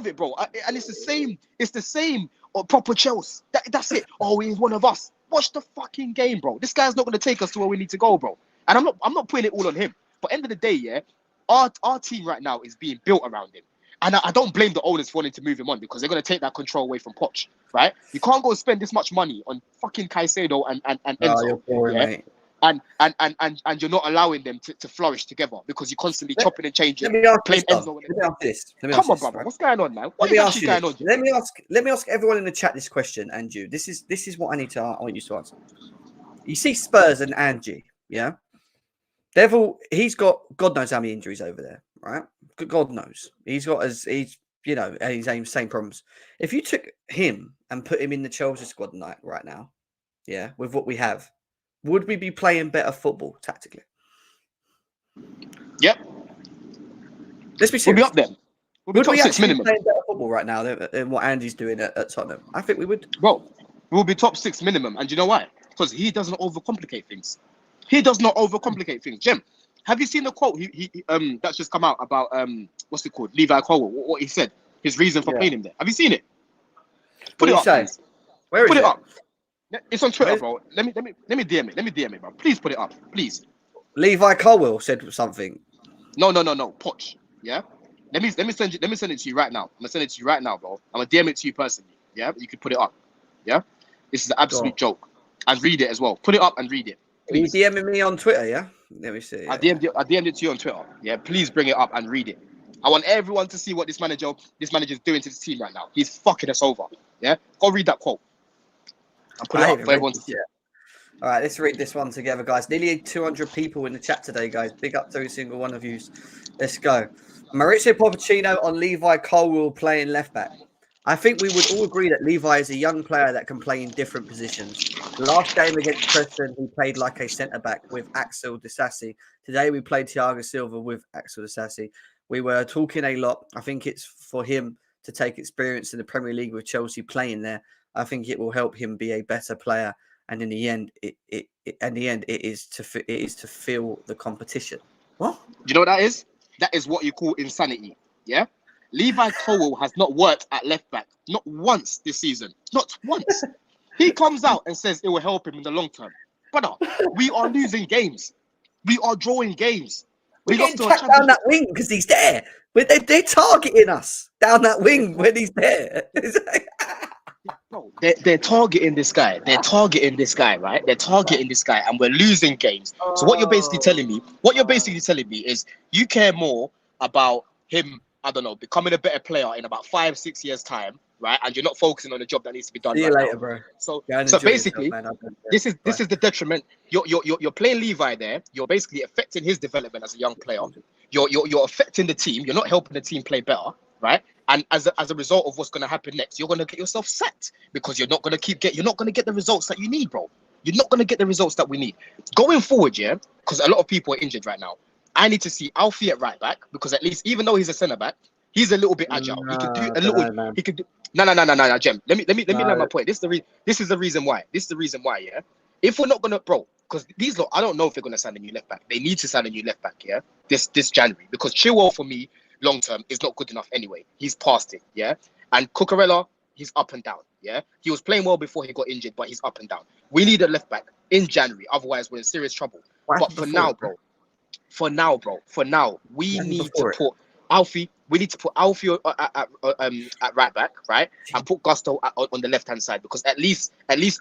it, bro. And it's the same. Or proper Chelsea. That's it. Oh, he's one of us. Watch the fucking game, bro. This guy's not going to take us to where we need to go, bro. And I'm not putting it all on him. But end of the day, yeah, our team right now is being built around him. And I don't blame the owners for wanting to move him on because they're going to take that control away from Poch, right? You can't go spend this much money on fucking Caicedo and Enzo. You're boring, yeah? mate. And you're not allowing them to flourish together because you're constantly chopping and changing. Let me ask this. Come on, brother. What's going on, man? What is actually going on? Let me ask everyone in the chat this question, and you. This is what I want you to answer. You see Spurs and Angie, yeah? Devil, he's got God knows how many injuries over there, right? God knows. He's got same problems. If you took him and put him in the Chelsea squad right now, yeah, with what we have, would we be playing better football tactically? Yep. Let's be serious. We'll be up there. Would we actually be playing better football right now than what Andy's doing at Tottenham? I think we would. Bro, we'll be top 6 minimum. And you know why? Because he doesn't overcomplicate things. Jem, have you seen the quote he that's just come out about what's it called? Levi Colwell. What he said, his reason for playing him there. Have you seen it? Put it up. Where is it? Put it up. It's on Twitter, bro. Let me DM it. Let me DM it, bro. Please put it up, please. Levi Colwell said something. No. Poch. Yeah. Let me send it to you right now. I'm gonna send it to you right now, bro. I'm gonna DM it to you personally. Yeah. You can put it up. Yeah. This is an absolute joke. And read it as well. Put it up and read it. Please. Are you DMing me on Twitter? Yeah. Let me see. I DM'd it to you on Twitter. Yeah. Please bring it up and read it. I want everyone to see what this manager is doing to this team right now. He's fucking us over. Yeah. Go read that quote. And put it up for everyone to see. All right, let's read this one together, guys. Nearly 200 people in the chat today, guys. Big up to every single one of you. Let's go. Maurizio Pochettino on Levi Colwell playing left back. I think we would all agree that Levi is a young player that can play in different positions. The last game against Preston, he played like a centre-back with Axel Disasi. Today, we played Thiago Silva with Axel Disasi. We were talking a lot. I think it's for him to take experience in the Premier League with Chelsea playing there. I think it will help him be a better player. And in the end, it is to feel the competition. What? You know what that is? That is what you call insanity. Yeah? Levi Colwell has not worked at left back. Not once this season. Not once. He comes out and says it will help him in the long term. Brother, we are losing games. We are drawing games. We're getting tracked down that wing because he's there. They're targeting us down that wing when he's there. Bro, they're targeting this guy. They're targeting this guy, right? They're targeting this guy, and we're losing games. So what you're basically telling me is you care more about him, I don't know, becoming a better player in about 5-6 years time, right? And you're not focusing on the job that needs to be done. See you right later, now. bro. So Go and so enjoy basically, yourself, man. this is the detriment. You're playing Levi there. You're basically affecting his development as a young player. You're affecting the team. You're not helping the team play better, right? And as a result of what's going to happen next, you're going to get yourself sacked because you're not going to get the results that you need, bro. You're not going to get the results that we need going forward, yeah. Because a lot of people are injured right now. I need to see Alfie at right back because at least, even though he's a centre back, he's a little bit agile. He can do a little. Man. He can do. No, Jem. Let me No. learn my point. This is the reason why. Yeah. If we're not gonna, bro, because these lot, I don't know if they're gonna sign a new left back. They need to sign a new left back, yeah. This January, because Chilwell for me long term is not good enough anyway. He's past it, yeah. And Cucurella, he's up and down, yeah. He was playing well before he got injured, but he's up and down. We need a left back in January, otherwise we're in serious trouble. But for now, we need to put Alfie. We need to put Alfie at right back, right, and put Gusto on the left hand side because at least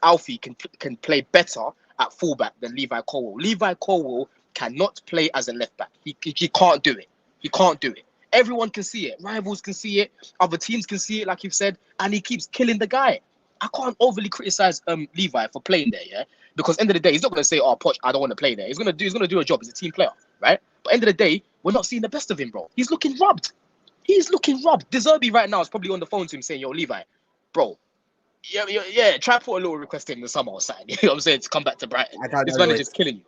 Alfie can play better at fullback than Levi Colwill. Levi Colwill cannot play as a left back. He can't do it. He can't do it. Everyone can see it. Rivals can see it. Other teams can see it, like you've said, and he keeps killing the guy. I can't overly criticize Levi for playing there, yeah, because end of the day he's not going to say, "Oh, Poch, I don't want to play there." He's going to do a job. He's a team player, right? But end of the day, we're not seeing the best of him, bro. He's looking robbed. De Zerbi right now is probably on the phone to him saying, "Yo, Levi, bro, yeah, try to put a little request in the summer or something." You know what I'm saying? To come back to Brighton. This manager's killing you.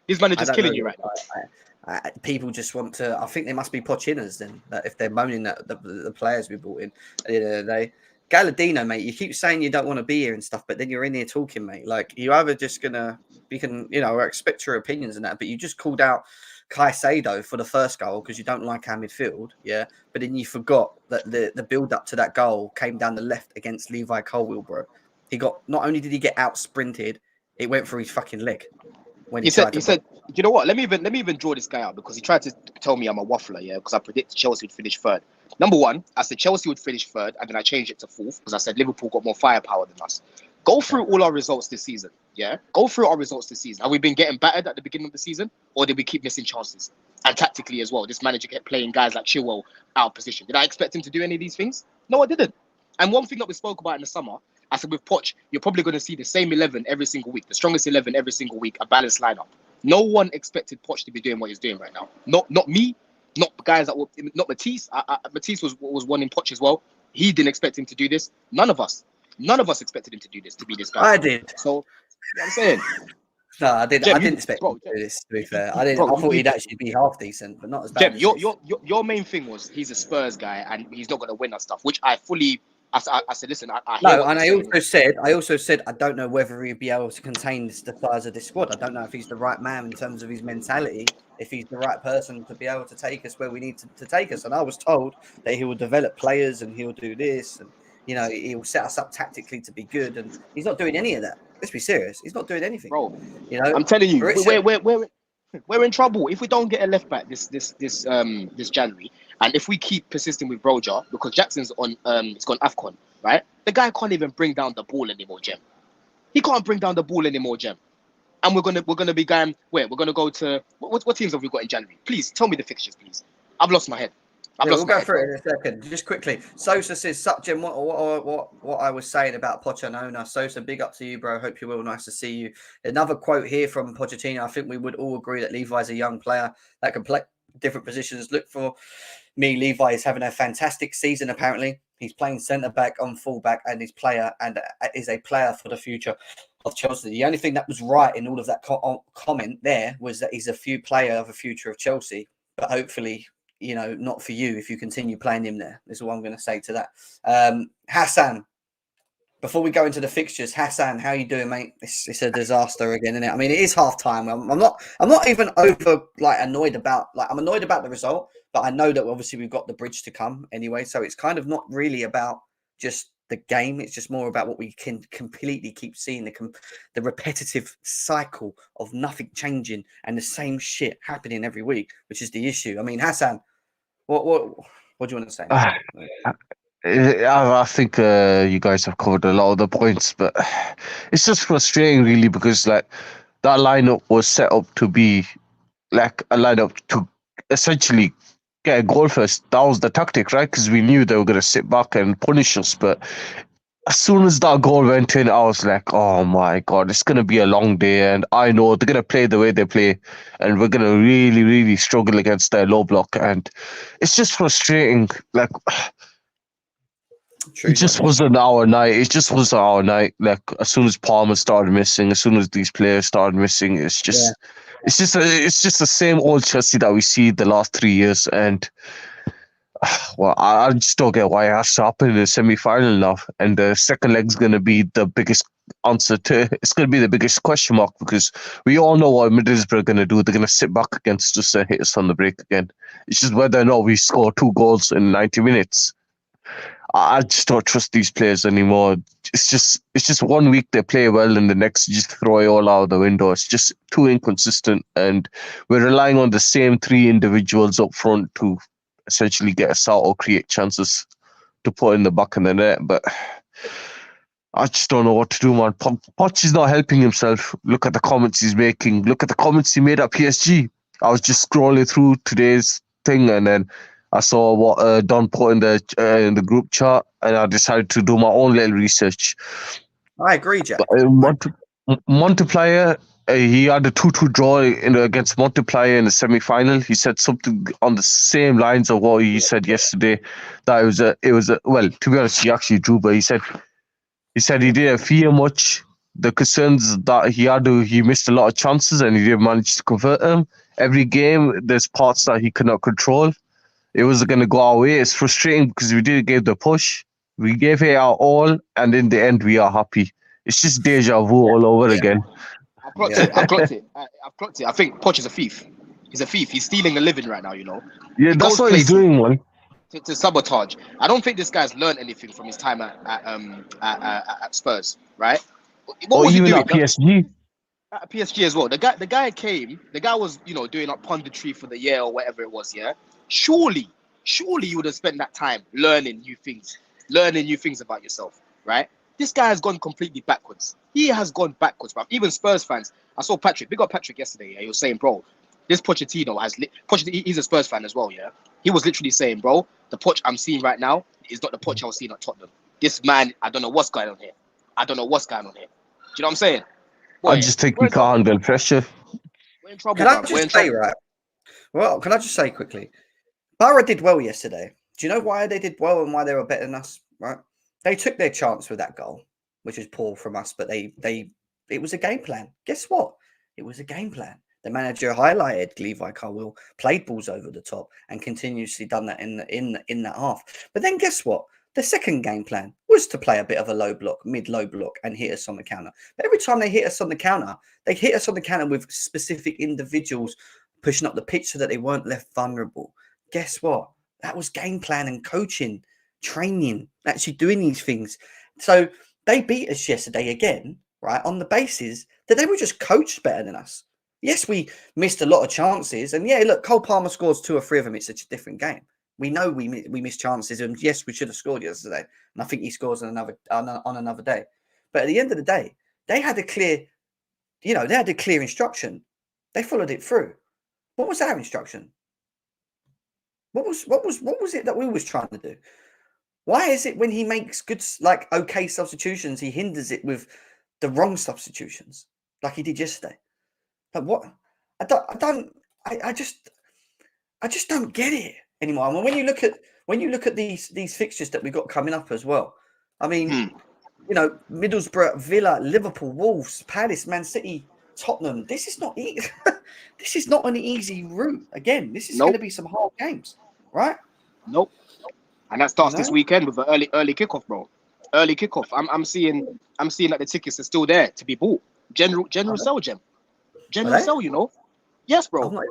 This manager's killing you right now. People just want to. I think they must be Pochinas then. That if they're moaning that the players we brought in at the end of the day. Galladino, mate, you keep saying you don't want to be here and stuff, but then you're in here talking, mate. Like you either just gonna, we can, expect your opinions and that, but you just called out Caicedo for the first goal because you don't like our midfield, yeah. But then you forgot that the build up to that goal came down the left against Levi Colwill, bro. He got, not only did he get out sprinted, it went through his fucking leg. When he said, you know what? Let me even draw this guy out because he tried to tell me I'm a waffler, yeah, because I predicted Chelsea would finish third. Number one, I said Chelsea would finish third, and then I changed it to fourth because I said Liverpool got more firepower than us. Go through all our results this season, yeah? Go through our results this season. Have we been getting battered at the beginning of the season, or did we keep missing chances? And tactically as well, this manager kept playing guys like Chilwell out of position. Did I expect him to do any of these things? No, I didn't. And one thing that we spoke about in the summer, I said with Poch, you're probably going to see the same 11 every single week, the strongest 11 every single week, a balanced lineup. No one expected Poch to be doing what he's doing right now. Not me, not guys that were, not Matisse. Matisse was one in Poch as well. He didn't expect him to do this. None of us expected him to do this, to be this guy. I did. So, you know what I'm saying? No, I didn't. Jem, I didn't expect him to do this. To be fair, I didn't. Bro, I thought he'd actually be half decent, but not as bad. Jem, as your main thing was he's a Spurs guy and he's not going to win us stuff, which I fully. I said, listen, I hear no, what and you're saying. I also said, I don't know whether he'd be able to contain the size of this squad. I don't know if he's the right man in terms of his mentality, if he's the right person to be able to take us where we need to take us. And I was told that he will develop players and he'll do this, and he will set us up tactically to be good. And he's not doing any of that. Let's be serious. He's not doing anything, bro. I'm telling you, we're in trouble if we don't get a left back this January, and if we keep persisting with Broja because Jackson's on he's gone AFCON, right? The guy can't even bring down the ball anymore, Jem. He can't bring down the ball anymore, Jem. And we're gonna be going where? We're gonna go to what teams have we got in January? Please tell me the fixtures, please. I've lost my head. We'll go through it in a second. Just quickly, Sosa says, "Sup, Jim? What I was saying about Pochettino. Sosa, big up to you, bro. Hope you will. Nice to see you." Another quote here from Pochettino. I think we would all agree that Levi's a young player that can play different positions. Look for me. Levi is having a fantastic season. Apparently, he's playing centre back on full back, and is a player for the future of Chelsea. The only thing that was right in all of that comment there was that he's a player of the future of Chelsea, but hopefully, not for you if you continue playing him there. This is what I'm going to say to that. Hassan, before we go into the fixtures, Hassan, how you doing, mate? It's a disaster again, isn't it? I mean, it is half time. I'm not even over annoyed about I'm annoyed about the result, but I know that obviously we've got the bridge to come anyway. So it's kind of not really about just the game. It's just more about what we can completely keep seeing, the repetitive cycle of nothing changing and the same shit happening every week, which is the issue. I mean, Hassan, what do you want to say? I think you guys have covered a lot of the points, but it's just frustrating, really, because like that lineup was set up to be like a lineup to essentially get a goal first. That was the tactic, right? Because we knew they were going to sit back and punish us. But as soon as that goal went in, I was like, oh my God, it's going to be a long day. And I know they're going to play the way they play. And we're going to really, really struggle against their low block. And it's just frustrating. Like, True, it just wasn't our night. It just wasn't our night. Like as soon as Palmer started missing, as soon as these players started missing, it's just the same old Chelsea that we see the last 3 years. And well, I just don't get why it has to happen in the semi-final now. And the second leg's gonna be the biggest answer to. It's gonna be the biggest question mark because we all know what Middlesbrough are gonna do. They're gonna sit back against us and hit us on the break again. It's just whether or not we score 2 goals in 90 minutes. I just don't trust these players anymore. It's just 1 week they play well and the next you just throw it all out the window. It's just too inconsistent, and we're relying on the same 3 individuals up front to essentially get us out or create chances to put in the back of the net. But I just don't know what to do, man. Poch is not helping himself. Look at the comments he's making. Look at the comments he made at PSG. I was just scrolling through today's thing and then I saw what Don put in the group chat, and I decided to do my own little research. I agree, Jack. Montpellier, he had a 2-2 draw against Montpellier in the semi-final. He said something on the same lines of what he said yesterday. That it was a well, to be honest, he actually drew, but he said he didn't fear much. The concerns that he missed a lot of chances and he didn't manage to convert them. Every game, there's parts that he could not control. It was going to go our way. It's frustrating because we did give the push. We gave it our all, and in the end, we are happy. It's just deja vu all over again. I've clocked it. I think Poch is a thief. He's a thief. He's stealing a living right now, Yeah, He that's goes what he's places doing, man. to sabotage. I don't think this guy's learned anything from his time at Spurs, right? What was he doing? At PSG. At PSG as well. The guy came. The guy was, doing up punditry for the year or whatever it was. Yeah. Surely you would have spent that time learning new things about yourself, right? This guy has gone completely backwards. He has gone backwards, bro. Even Spurs fans. I saw Patrick. Big up Patrick yesterday. Yeah, he was saying, bro, this Pochettino he's a Spurs fan as well. Yeah, he was literally saying, bro, the Poch I'm seeing right now is not the Poch I was seeing at Tottenham. This man, I don't know what's going on here. Do you know what I'm saying? Boy, I just think we can't handle pressure. We're in trouble, Can I just say, right? Well, can I just say quickly? Borough did well yesterday. Do you know why they did well and why they were better than us? Right? They took their chance with that goal, which is poor from us, but it was a game plan. Guess what? It was a game plan. The manager highlighted Levi Colwill, played balls over the top, and continuously done that in that half. But then guess what? The second game plan was to play a bit of a low block, mid-low block, and hit us on the counter. But every time they hit us on the counter, they hit us on the counter with specific individuals pushing up the pitch so that they weren't left vulnerable. Guess what? That was game plan and coaching, training, actually doing these things. So they beat us yesterday again, right, on the basis that they were just coached better than us. Yes, we missed a lot of chances. And yeah, look, Cole Palmer scores 2 or 3 of them. It's such a different game. We know we missed chances. And yes, we should have scored yesterday. And I think he scores on another day. But at the end of the day, they had a clear instruction. They followed it through. What was our instruction? What was it that we was trying to do? Why is it when he makes good, like okay substitutions, he hinders it with the wrong substitutions, like he did yesterday? Like what? I just don't get it anymore. I mean, when you look at these fixtures that we've got coming up as well, I mean, Middlesbrough, Villa, Liverpool, Wolves, Palace, Man City, Tottenham. This is not this is not an easy route. Again, this is going to be some hard games, right? Nope. And that starts this weekend with an early kickoff, bro. Early kickoff. I'm seeing that the tickets are still there to be bought. General sell, Gem. General sell, Yes, bro.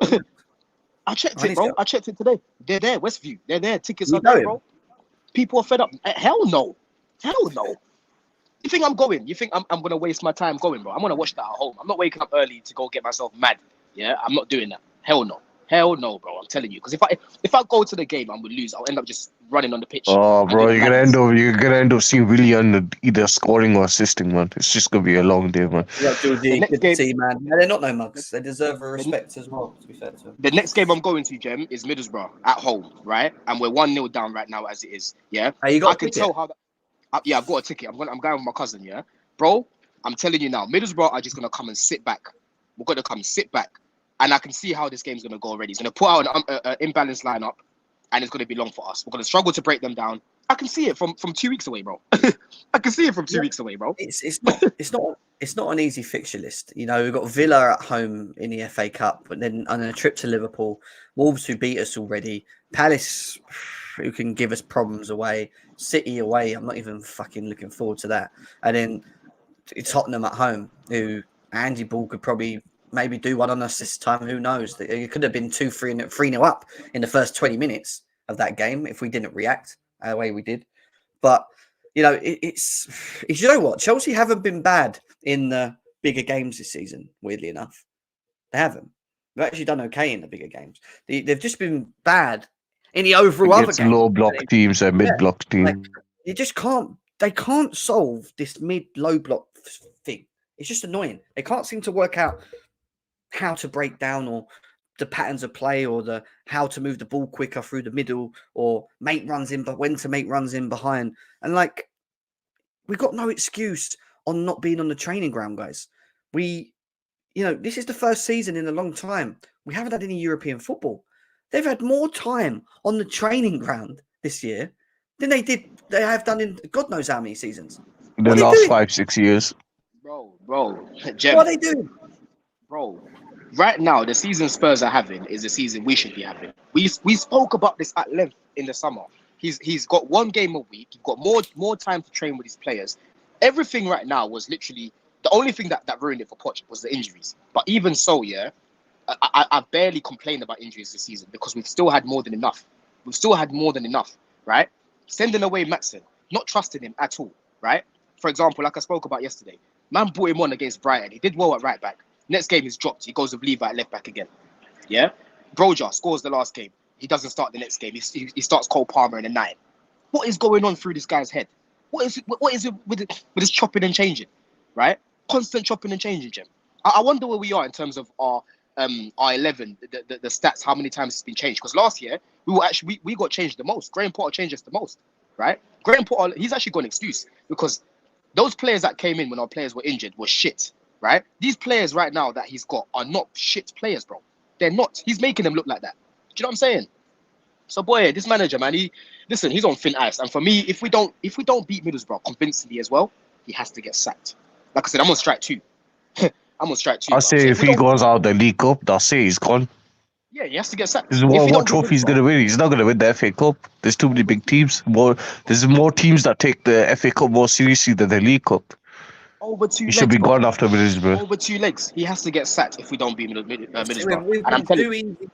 I checked it, bro. I checked it today. They're there, Westview. They're there. Tickets are there, bro. People are fed up. Hell no. You think I'm going? You think I'm going to waste my time going, bro? I'm going to watch that at home. I'm not waking up early to go get myself mad. Yeah, I'm not doing that. Hell no. Hell no, bro. I'm telling you. Because if I go to the game and we lose, I'll end up just running on the pitch. Oh, bro, doing you're gonna end up seeing Willian either scoring or assisting, man. It's just gonna be a long day, man. Yeah, Georgie, next good game- to see, man. No, they're not no mugs. They deserve a respect as well, to be fair to them. The next game I'm going to, Jem, is Middlesbrough at home, right? And we're 1-0 down right now as it is. Yeah. You got I can tell how. Yeah, I've got a ticket. I'm going with my cousin. Yeah, bro. I'm telling you now, Middlesbrough are just gonna come and sit back. We're gonna come and sit back, and I can see how this game's gonna go already. He's gonna put out an imbalanced lineup, and it's gonna be long for us. We're gonna struggle to break them down. I can see it from 2 weeks away, bro. I can see it from 2 weeks away, bro. It's not an easy fixture list. You know, we've got Villa at home in the FA Cup, and then a trip to Liverpool, Wolves who beat us already, Palace who can give us problems away, City away. I'm not even fucking looking forward to that. And then Tottenham at home, who Andy Ball could probably maybe do one on us this time. Who knows? It could have been 3-0 up in the first 20 minutes of that game if we didn't react the way we did. But you know, it's you know what? Chelsea haven't been bad in the bigger games this season. Weirdly enough, they haven't. They've actually done okay in the bigger games. They've just been bad in the overall other games. Low block teams and mid block teams. Like, you just can't. They can't solve this mid-low block thing. It's just annoying. They can't seem to work out how to break down or the patterns of play or the how to move the ball quicker through the middle or make runs in, but when to make runs in behind. And like, we've got no excuse on not being on the training ground, guys. This is the first season in a long time. We haven't had any European football. They've had more time on the training ground this year than they have done in God knows how many seasons. The last 5-6 years. Bro. Jem, what are they doing? Bro, right now, the season Spurs are having is the season we should be having. We spoke about this at length in the summer. He's got one game a week. He's got more time to train with his players. Everything right now was literally the only thing that ruined it for Poch was the injuries. But even so, yeah, I barely complained about injuries this season because we've still had more than enough. Right? Sending away Maxson, not trusting him at all, right? For example, like I spoke about yesterday, man brought him on against Brighton. He did well at right back. Next game he's dropped. He goes with Levi at left back again. Yeah? Broja scores the last game. He doesn't start the next game. He starts Cole Palmer in the 9. What is going on through this guy's head? What is it with his chopping and changing, right? Constant chopping and changing, Jim. I wonder where we are in terms of our 11, the stats, how many times it's been changed. Because last year, we got changed the most. Graham Potter changed us the most, right? Graham Potter, he's actually got an excuse because those players that came in when our players were injured were shit, right? These players right now that he's got are not shit players, bro. They're not. He's making them look like that. Do you know what I'm saying? So, boy, this manager, man, he's on thin ice. And for me, if we don't beat Middlesbrough convincingly as well, he has to get sacked. Like I said, I'm on strike 2. I say if he goes out the League Cup, that's it. He's gone. Yeah, he has to get sacked. What trophy he's going to win? He's not going to win the FA Cup. There's too many big teams. There's more teams that take the FA Cup more seriously than the League Cup. He should be gone after Middlesbrough. Over 2 legs. He has to get sacked if we don't beat Middlesbrough.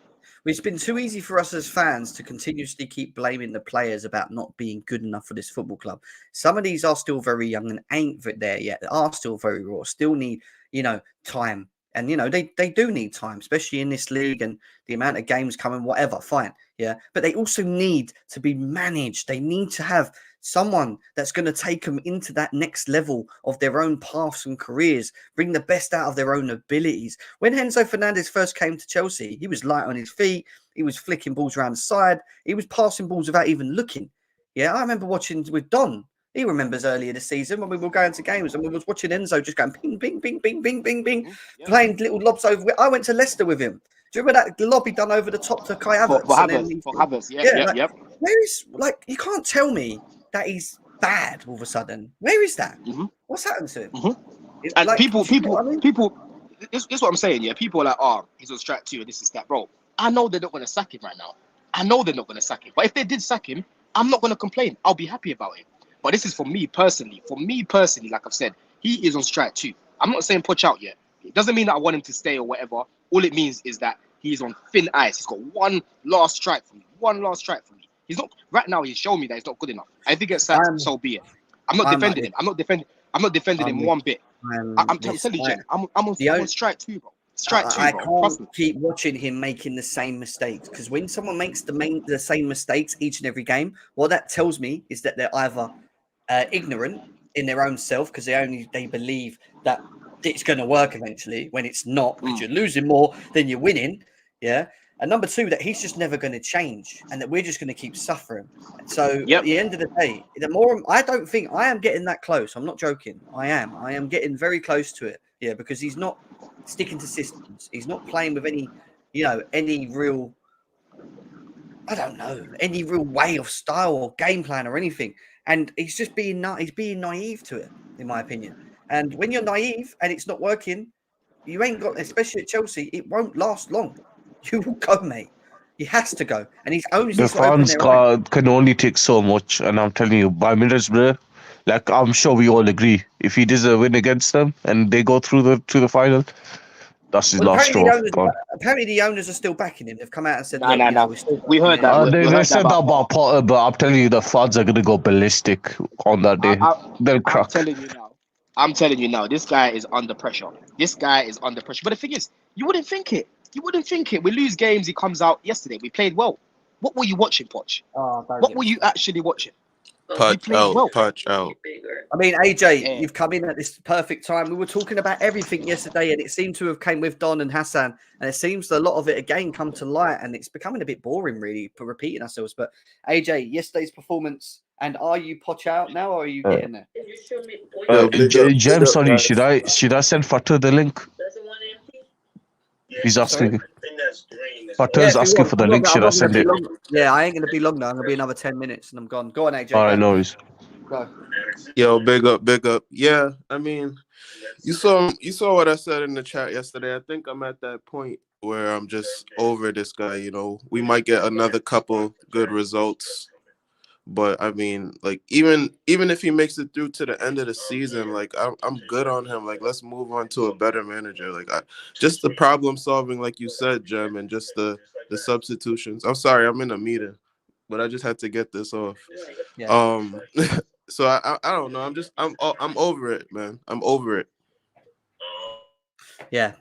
It's been too easy for us as fans to continuously keep blaming the players about not being good enough for this football club. Some of these are still very young and ain't there yet. They are still very raw, still need, time. And, they do need time, especially in this league and the amount of games coming, whatever, fine. Yeah. But they also need to be managed. They need to have someone that's going to take them into that next level of their own paths and careers, bring the best out of their own abilities. When Enzo Fernandez first came to Chelsea, he was light on his feet. He was flicking balls around the side. He was passing balls without even looking. Yeah, I remember watching with Don. He remembers earlier this season when we were going to games and we was watching Enzo just going ping, ping, ping, ping, ping, ping, ping, playing little lobs over. I went to Leicester with him. Do you remember that lob he done over the top to Kai Havertz? For Havertz, yep. Where is, you can't tell me that he's bad all of a sudden. Where is that? Mm-hmm. What's happened to him? Mm-hmm. And people, this is what I'm saying, yeah. People are like, he's on strike 2 and this is that, bro. I know they're not going to sack him right now. But if they did sack him, I'm not going to complain. I'll be happy about it. But this is for me personally. Like I've said, he is on strike 2. I'm not saying Poch out yet. It doesn't mean that I want him to stay or whatever. All it means is that he's on thin ice. He's got one last strike for me. He's not right now. He's shown me that he's not good enough. I think it's sacked, so be it. I'm not defending him. I'm not defending him one bit. I'm telling you, I'm on strike 2, bro. Strike I two, bro. Trust me. can't keep watching him making the same mistakes, because when someone makes the same mistakes each and every game, what that tells me is that they're either ignorant in their own self, because they believe that it's going to work eventually, when it's not, because you're losing more than you're winning. Yeah. And number two, that he's just never going to change, and that we're just going to keep suffering. So at the end of the day, the more I don't think I am getting that close. I'm not joking. I am getting very close to it. Yeah, because he's not sticking to systems. He's not playing with any real, I don't know, any real way of style or game plan or anything. And he's just being naive to it, in my opinion. And when you're naive and it's not working, you ain't got, especially at Chelsea, it won't last long. You will go, mate. He has to go. And he's only The fans can only take so much. And I'm telling you, by Middlesbrough, like I'm sure we all agree, if he does a win against them and they go through to the final, that's his last straw. Apparently the owners are still backing him. They've come out and said, no. We heard that. They said that about Potter, but I'm telling you, the fans are going to go ballistic on that day. They'll crack. I'm telling you now, this guy is under pressure. But the thing is, you wouldn't think it. We lose games. He comes out yesterday. We played well. What were you watching, Poch? What were you actually watching? Poch out. I mean, AJ, you've come in at this perfect time. We were talking about everything yesterday, and it seemed to have came with Don and Hassan, and it seems a lot of it again come to light, and it's becoming a bit boring, really, for repeating ourselves. But AJ, yesterday's performance, and are you Poch out now, or are you getting there? James, sorry, should I send Fatah the link? He's asking. Fatah's asking for the link. Should I send it? Yeah, I ain't going to be long now. I'm going to be another 10 minutes, and I'm gone. Go on, AJ. All right, no worries. Go. Yo, big up. Yeah, I mean, you saw what I said in the chat yesterday. I think I'm at that point where I'm just over this guy. You know, we might get another couple good results, but I mean, like even if he makes it through to the end of the season, like I'm good on him. Like, let's move on to a better manager. Like, just the problem solving, like you said, Jem, and just the substitutions. I'm sorry, I'm in a meeting, but I just had to get this off. Yeah. So I don't know. I'm over it, man. I'm over it. Yeah.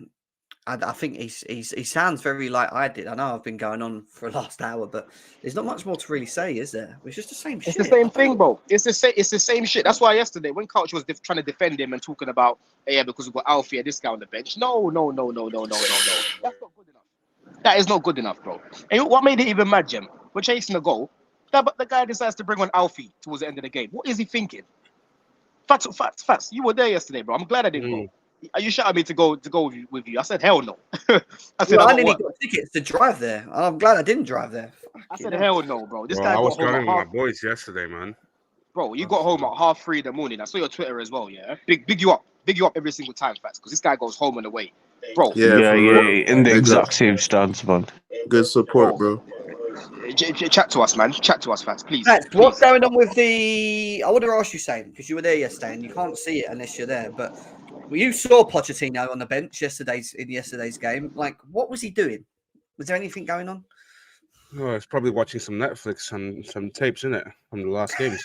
I think he sounds very like I did. I know I've been going on for the last hour, but there's not much more to really say, is there? It's just the same shit. It's the same thing, bro. It's the same shit. That's why yesterday, when Coach was trying to defend him and talking about, because we've got Alfie and this guy on the bench. No. That's not good enough. That is not good enough, bro. And what made it even mad, Jem? We're chasing a goal. But the guy decides to bring on Alfie towards the end of the game. What is he thinking? Facts. You were there yesterday, bro. I'm glad I didn't go. Are you shouting me to go with you? I said, hell no. I nearly got tickets to drive there. I'm glad I didn't drive there. I said, hell no, bro. This guy I was got home going with my boys yesterday, man. Bro, you got home at 3:30 in the morning. I saw your Twitter as well, yeah? Big you up every single time, Fats, because this guy goes home on the way. Bro. Yeah, in the exact same stance, man. Good support, bro. Chat to us, man. Chat to us, Fats, please. Fats, what's going on with I want to ask you, Sam, because you were there yesterday and you can't see it unless you're there, but you saw Pochettino on the bench in yesterday's game. Like, what was he doing? Was there anything going on? Oh, it's probably watching some Netflix and some tapes, in it, from the last games.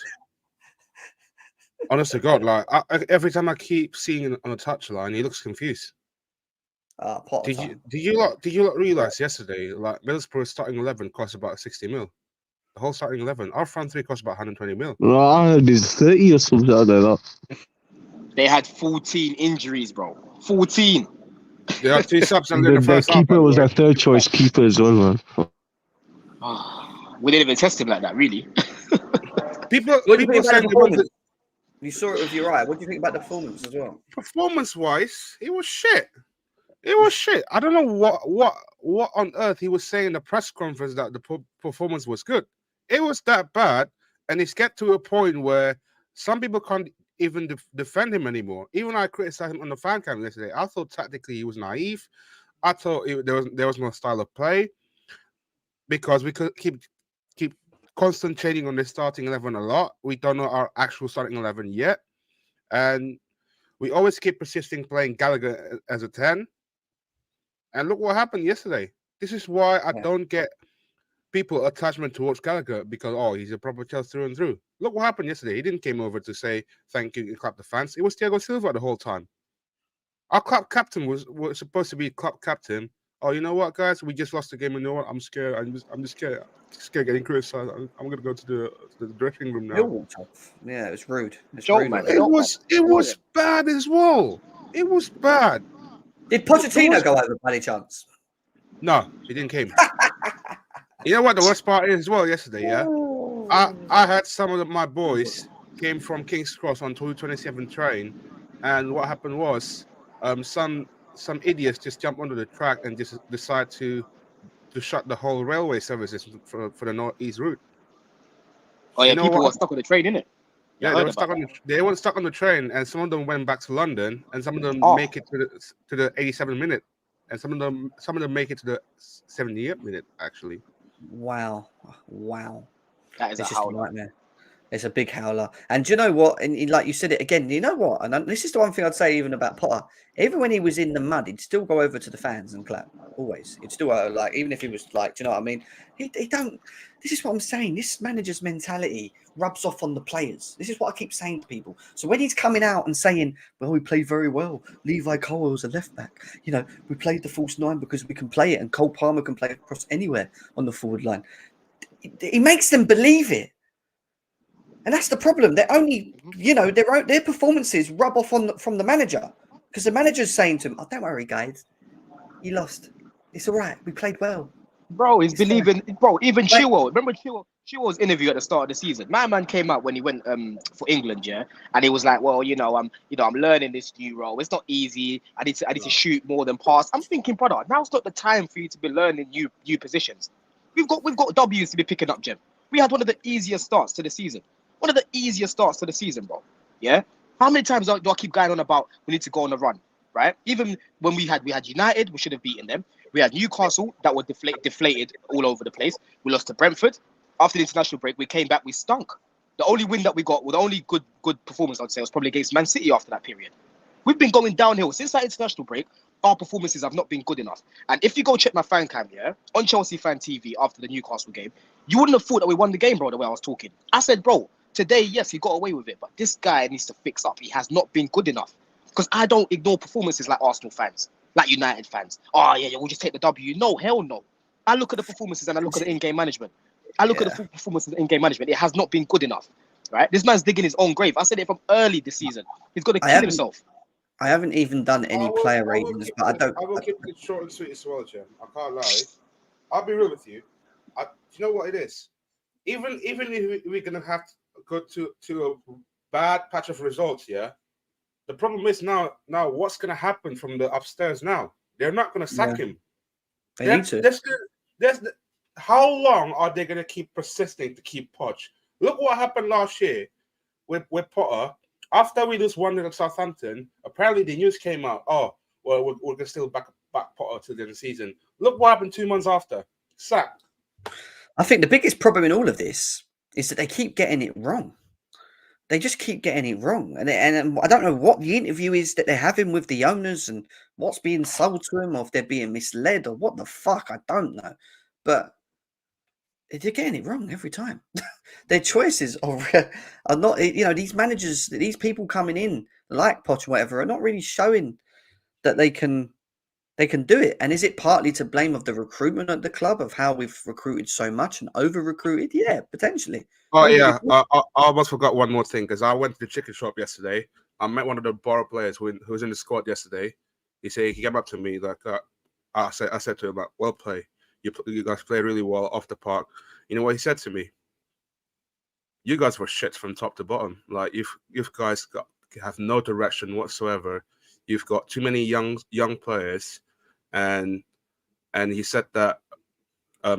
Honest to God, like every time I keep seeing him on the touchline, he looks confused. Did you lot realize yesterday, like Middlesbrough starting 11 cost about 60 mil? The whole starting 11. Our front three cost about 120 mil. I heard it's 30 or something like that. They had 14 injuries, bro. 14. They had 2 subs and then the first half. Keeper was their third choice keeper as well, man. We didn't even test him like that, really. People saying you saw it with your eye. What do you think about the performance as well? Performance-wise, it was shit. I don't know what on earth he was saying in the press conference that the performance was good. It was that bad, and it's get to a point where some people can't even defend him anymore. Even I criticized him on the fan cam yesterday. I thought tactically he was naive. I thought there was no style of play because we could keep concentrating on the starting 11 a lot. We don't know our actual starting 11 yet, and we always keep persisting playing Gallagher as a 10. And look what happened yesterday. This is why I don't get people attachment towards Gallagher because, he's a proper Chelsea through and through. Look what happened yesterday. He didn't came over to say thank you and clap the fans. It was Thiago Silva the whole time. Our club captain was supposed to be club captain. Oh, you know what, guys? We just lost the game. You know what? I'm scared. I'm just scared. Scared getting criticized. I'm gonna go to the dressing room now. Bill walked off. Yeah, it was rude. It's Joke, rude. man. It was bad as well. It was bad. Did Pochettino go over by any chance? No, he didn't came. You know what the worst part is as well yesterday, yeah? I had some of my boys came from King's Cross on 227 train, and what happened was some idiots just jumped onto the track and just decide to shut the whole railway services for the northeast route. Oh yeah, You know people what? were stuck on the train, innit? Yeah, they were stuck on the train, and some of them went back to London, and some of them make it to the 87 minute, and some of them make it to the 78 minute actually. Wow. That is It's a just a howler. nightmare. It's a big howler. And do you know what? And like you said it again, you know what? And this is the one thing I'd say even about Potter. Even when he was in the mud, he'd still go over to the fans and clap. Always. He'd still like, even if he was like, do you know what I mean? He don't. This is what I'm saying. This manager's mentality rubs off on the players. This is what I keep saying to people. So when he's coming out and saying, well, we played very well. Levi Cole was a left back. You know, we played the false nine because we can play it, and Cole Palmer can play across anywhere on the forward line. He makes them believe it. And that's the problem. They're only, you know, their performances rub off from the manager, because the manager's saying to him, "Oh, don't worry, guys, you lost. It's all right. We played well." Bro, he's believing. Bro, even Like- Chilwell. Remember Chilwell's interview at the start of the season. My man came out when he went for England, yeah, and he was like, "Well, I'm learning this new role. It's not easy. I need to shoot more than pass." I'm thinking, brother, now's not the time for you to be learning new positions. We've got W's to be picking up, Jim. We had one of the easiest starts to the season. One of the easiest starts to the season, bro. Yeah. How many times do I keep going on about we need to go on a run, right? Even when we had United, we should have beaten them. We had Newcastle that were deflated all over the place. We lost to Brentford. After the international break, we came back, we stunk. The only win that we got, the only good performance, I'd say, was probably against Man City after that period. We've been going downhill since that international break. Our performances have not been good enough. And if you go check my fan cam, yeah, on Chelsea Fan TV after the Newcastle game, you wouldn't have thought that we won the game, bro, the way I was talking. I said, bro, today, yes, he got away with it, but this guy needs to fix up. He has not been good enough. Because I don't ignore performances like Arsenal fans, like United fans. Oh, yeah, we'll just take the W. No, hell no. I look at the performances and I look at the in-game management. I look at the performances of the in-game management. It has not been good enough, right? This man's digging his own grave. I said it from early this season. He's got to kill himself. I haven't even done any player ratings, but I don't. I will keep it short and sweet as well, Jim. I can't lie. I'll be real with you. Do you know what it is? Even if we're gonna have to go to a bad patch of results, yeah. The problem is now what's gonna happen from the upstairs now? They're not gonna sack him. They need to. How long are they gonna keep persisting to keep Poch? Look what happened last year with Potter. After we lose 1-0 at Southampton, apparently the news came out. Oh, well, we're gonna still back Potter to the end of the season. Look what happened 2 months after. Sack. I think the biggest problem in all of this is that they keep getting it wrong. They just keep getting it wrong. And I don't know what the interview is that they're having with the owners and what's being sold to them, or if they're being misled or what the fuck. I don't know. But they're getting it wrong every time. Their choices are not, these managers, these people coming in like Poch or whatever, are not really showing that they can do it. And is it partly to blame of the recruitment at the club, of how we've recruited so much and over-recruited? Yeah, potentially. Oh, yeah. I almost forgot one more thing, because I went to the chicken shop yesterday. I met one of the Borough players who was in the squad yesterday. He came up to me like, I said to him, like, well played. You guys play really well off the park. You know what he said to me? You guys were shit from top to bottom. Like, you guys have no direction whatsoever. You've got too many young players, and he said that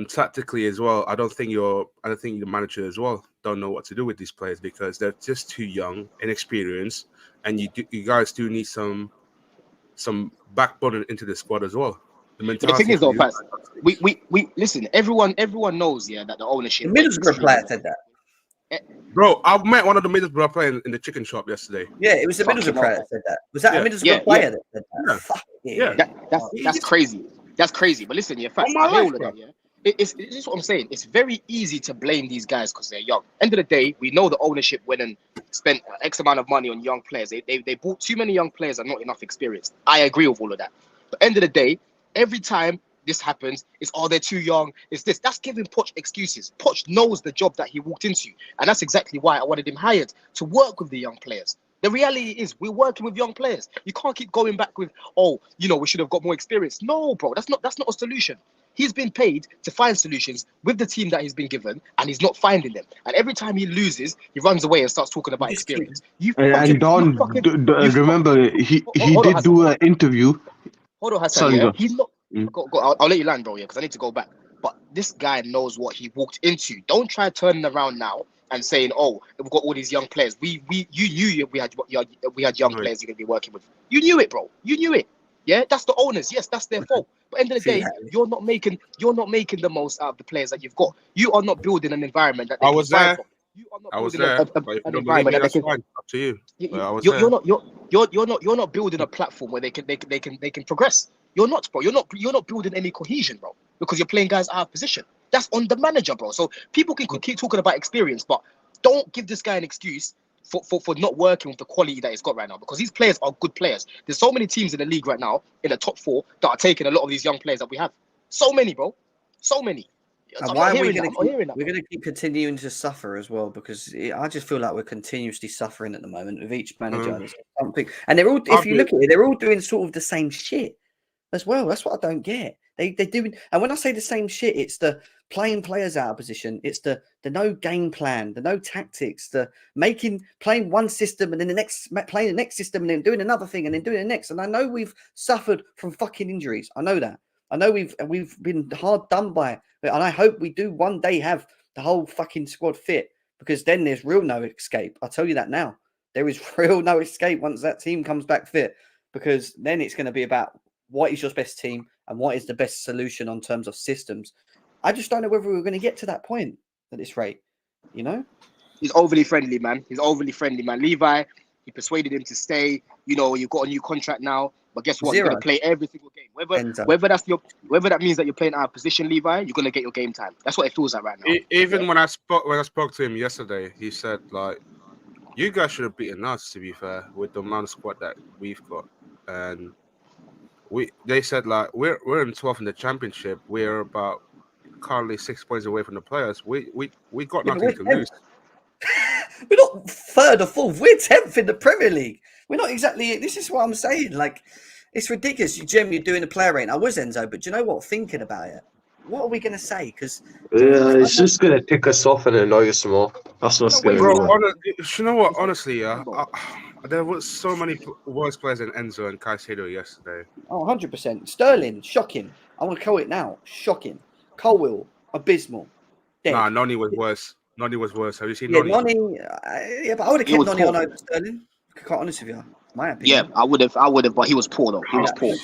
tactically as well. I don't think the manager as well don't know what to do with these players, because they're just too young, inexperienced, and you guys do need some backbone into the squad as well. The thing is, though, Pat, we listen. Everyone knows, yeah, that the ownership. The Middlesbrough player said that. Bro, I met one of the Middlesbrough players in the chicken shop yesterday. Yeah, it was the Middlesbrough player that said that. Was that a Middlesbrough player that said that? Yeah. Fuck yeah. That's crazy. That's crazy. But listen, yeah, fact, I hear all of that, yeah. it's what I'm saying. It's very easy to blame these guys because they're young. End of the day, we know the ownership went and spent X amount of money on young players. They bought too many young players and not enough experience. I agree with all of that. But end of the day, every time this happens, it's they're too young. It's this. That's giving Poch excuses. Poch knows the job that he walked into, and that's exactly why I wanted him hired to work with the young players. The reality is we're working with young players. You can't keep going back with, we should have got more experience. No, bro, that's not a solution. He's been paid to find solutions with the team that he's been given, and he's not finding them. And every time he loses, he runs away and starts talking about experience. And Don, remember, he did do an interview. Hold on, Hassan. Sorry, Yeah? go. He's not. Go, I'll let you land, bro. Yeah, because I need to go back. But this guy knows what he walked into. Don't try turning around now and saying, "Oh, we've got all these young players." You knew we had young players you're gonna be working with. You knew it, bro. You knew it. Yeah, that's the owners. Yes, that's their fault. But end of the day, you're not making the most out of the players that you've got. You are not building an environment that they can thrive from. You are not building an environment that they can. Up to you. You're not building a platform where they can progress. You're not, bro. You're not building any cohesion, bro, because you're playing guys out of position. That's on the manager, bro. So people can keep talking about experience, but don't give this guy an excuse for not working with the quality that he's got right now, because these players are good players. There's so many teams in the league right now in the top 4 that are taking a lot of these young players that we have. So many, bro. So many. And why are we going to keep continuing to suffer as well? Because I just feel like we're continuously suffering at the moment with each manager. Something, and they're all, if you look at it, they're all doing sort of the same shit as well. That's what I don't get. They do, and when I say the same shit, it's the playing players out of position. It's the no game plan, the no tactics, the playing one system and then playing the next system and then doing another thing and then doing the next. And I know we've suffered from fucking injuries. I know that. I know we've been hard done by, and I hope we do one day have the whole fucking squad fit, because then there's real no escape. I'll tell you that now. There is real no escape once that team comes back fit, because then it's going to be about what is your best team and what is the best solution on terms of systems. I just don't know whether we're going to get to that point at this rate, you know? He's overly friendly, man. Levi, he persuaded him to stay. You know, you've got a new contract now. But guess what? You're gonna play every single game. Whether that means that you're playing out of position, Levi, you're gonna get your game time. That's what it feels like right now. Even when I spoke to him yesterday, he said, like, you guys should have beaten us, to be fair, with the amount of squad that we've got. And they said, like, we're in 12th in the championship. We're about currently 6 points away from the players. We got nothing to lose. We're not 3rd or 4th. We're 10th in the Premier League. We're not exactly. This is what I'm saying. Like, it's ridiculous. Jim, you're doing a player rating. I was, Enzo, but do you know what? Thinking about it, what are we going to say? Because it's just going to tick us off and annoy us more. That's what's going to be. You know what? Honestly, there was so many worse players than Enzo and Caicedo yesterday. Oh, 100%. Sterling, shocking. I'm going to call it now. Shocking. Colwill, abysmal. Dead. Nah, Noni was worse. Have you seen Noni? Noni? But I would have kept Noni on over Sterling. Quite honest with you, my opinion. Yeah, I would have, but he was poor though. He was poor.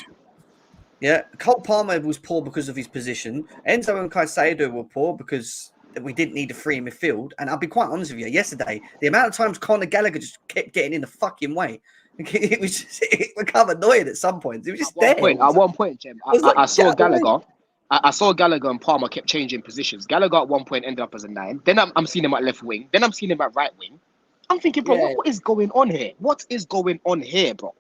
Yeah, Cole Palmer was poor because of his position. Enzo and Caicedo were poor because we didn't need a free midfield. And I'll be quite honest with you, yesterday, the amount of times Conor Gallagher just kept getting in the fucking way, it became annoying at some points. It was just at one point, Jim, I saw Gallagher. I saw Gallagher and Palmer kept changing positions. Gallagher at one point ended up as a 9. Then I'm seeing him at left wing. Then I'm seeing him at right wing. I'm thinking, bro, what is going on here? What is going on here, bro?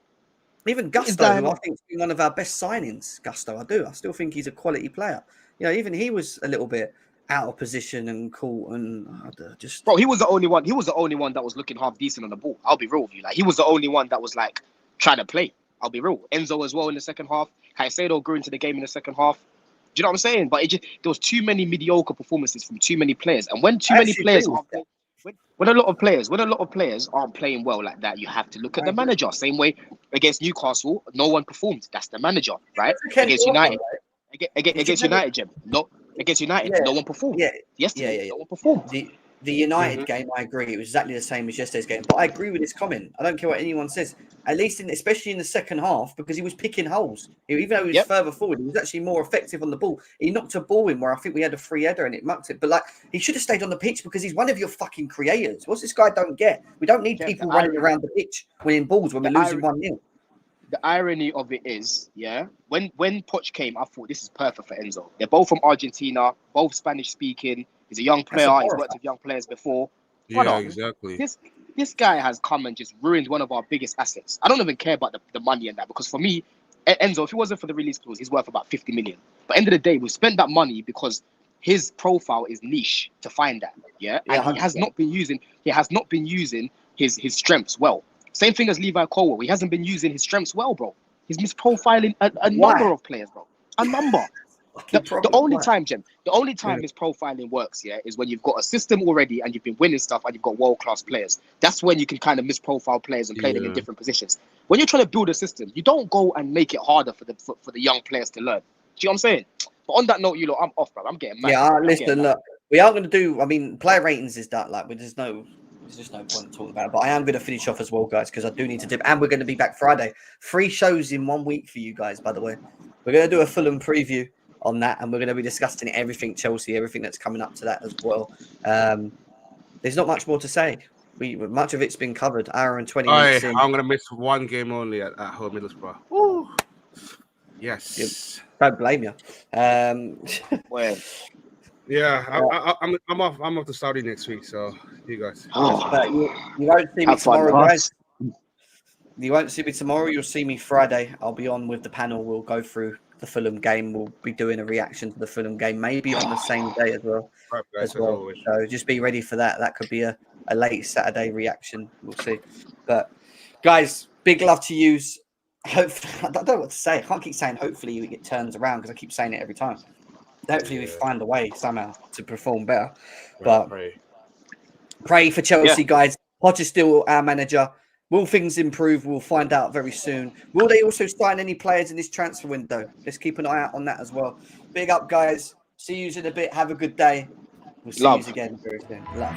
Even Gusto, who I think is one of our best signings. Gusto, I still think he's a quality player. You know, even he was a little bit out of position and caught and just. Bro, he was the only one. He was the only one that was looking half decent on the ball. I'll be real with you. Like, he was the only one that was like trying to play. I'll be real. Enzo as well in the second half. Caicedo grew into the game in the second half. Do you know what I'm saying? But there was too many mediocre performances from too many players, and when too many players aren't playing. When a lot of players aren't playing well like that, you have to look at the manager. Same way against Newcastle, no one performed. That's the manager, right? Against United, against United, Jim. No, against United, no one performed. No one performed. The United game, I agree. It was exactly the same as yesterday's game. But I agree with his comment. I don't care what anyone says. At least, especially in the second half, because he was picking holes. Even though he was further forward, he was actually more effective on the ball. He knocked a ball in where I think we had a free header and it mucked it. But like, he should have stayed on the pitch because he's one of your fucking creators. What's this guy don't get? We don't need people running around the pitch winning balls when we're losing 1-0. the irony of it is, yeah, when Poch came, I thought this is perfect for Enzo. They're both from Argentina, both Spanish speaking. He's a young player. He's worked with young players before. Yeah, exactly. This guy has come and just ruined one of our biggest assets. I don't even care about the money and that, because for me, Enzo, if it wasn't for the release clause, he's worth about 50 million. But end of the day, we spent that money because his profile is niche to find that. Yeah, and he has not been using his strengths well. Same thing as Levi Colwell. He hasn't been using his strengths well, bro. He's misprofiling a number of players, bro. A number. The only time, Jem, his profiling works, yeah, is when you've got a system already and you've been winning stuff and you've got world-class players. That's when you can kind of misprofile players and play them in different positions. When you're trying to build a system, you don't go and make it harder for the young players to learn. Do you know what I'm saying? But on that note, I'm off, bro. I'm getting mad. Yeah, listen, look, we are going to do. I mean, player ratings is that like there's just no point talking about it. But I am going to finish off as well, guys, because I do need to dip. And we're going to be back Friday. 3 shows in 1 week for you guys, by the way. We're going to do a Fulham preview on that, and we're going to be discussing everything Chelsea, everything that's coming up to that as well. There's not much more to say. Much of it's been covered. Hour and 20 minutes in. I'm going to miss one game only at home, Middlesbrough. Ooh. Yes. Don't blame you. Well, yeah, I'm off to Saudi next week, so you guys. But you won't see me tomorrow, guys. You won't see me tomorrow. You'll see me Friday. I'll be on with the panel. We'll go through the Fulham game. We'll be doing a reaction to the Fulham game, maybe on the same day as well. Right, guys, So just be ready for that. That could be a late Saturday reaction. We'll see. But guys, big love to you. Hopefully, I don't know what to say. I can't keep saying hopefully it turns around because I keep saying it every time. Hopefully we find a way somehow to perform better. But pray for Chelsea, guys. Poch is still our manager. Will things improve? We'll find out very soon. Will they also sign any players in this transfer window? Let's keep an eye out on that as well. Big up, guys. See you in a bit. Have a good day. We'll see you again very soon. Love.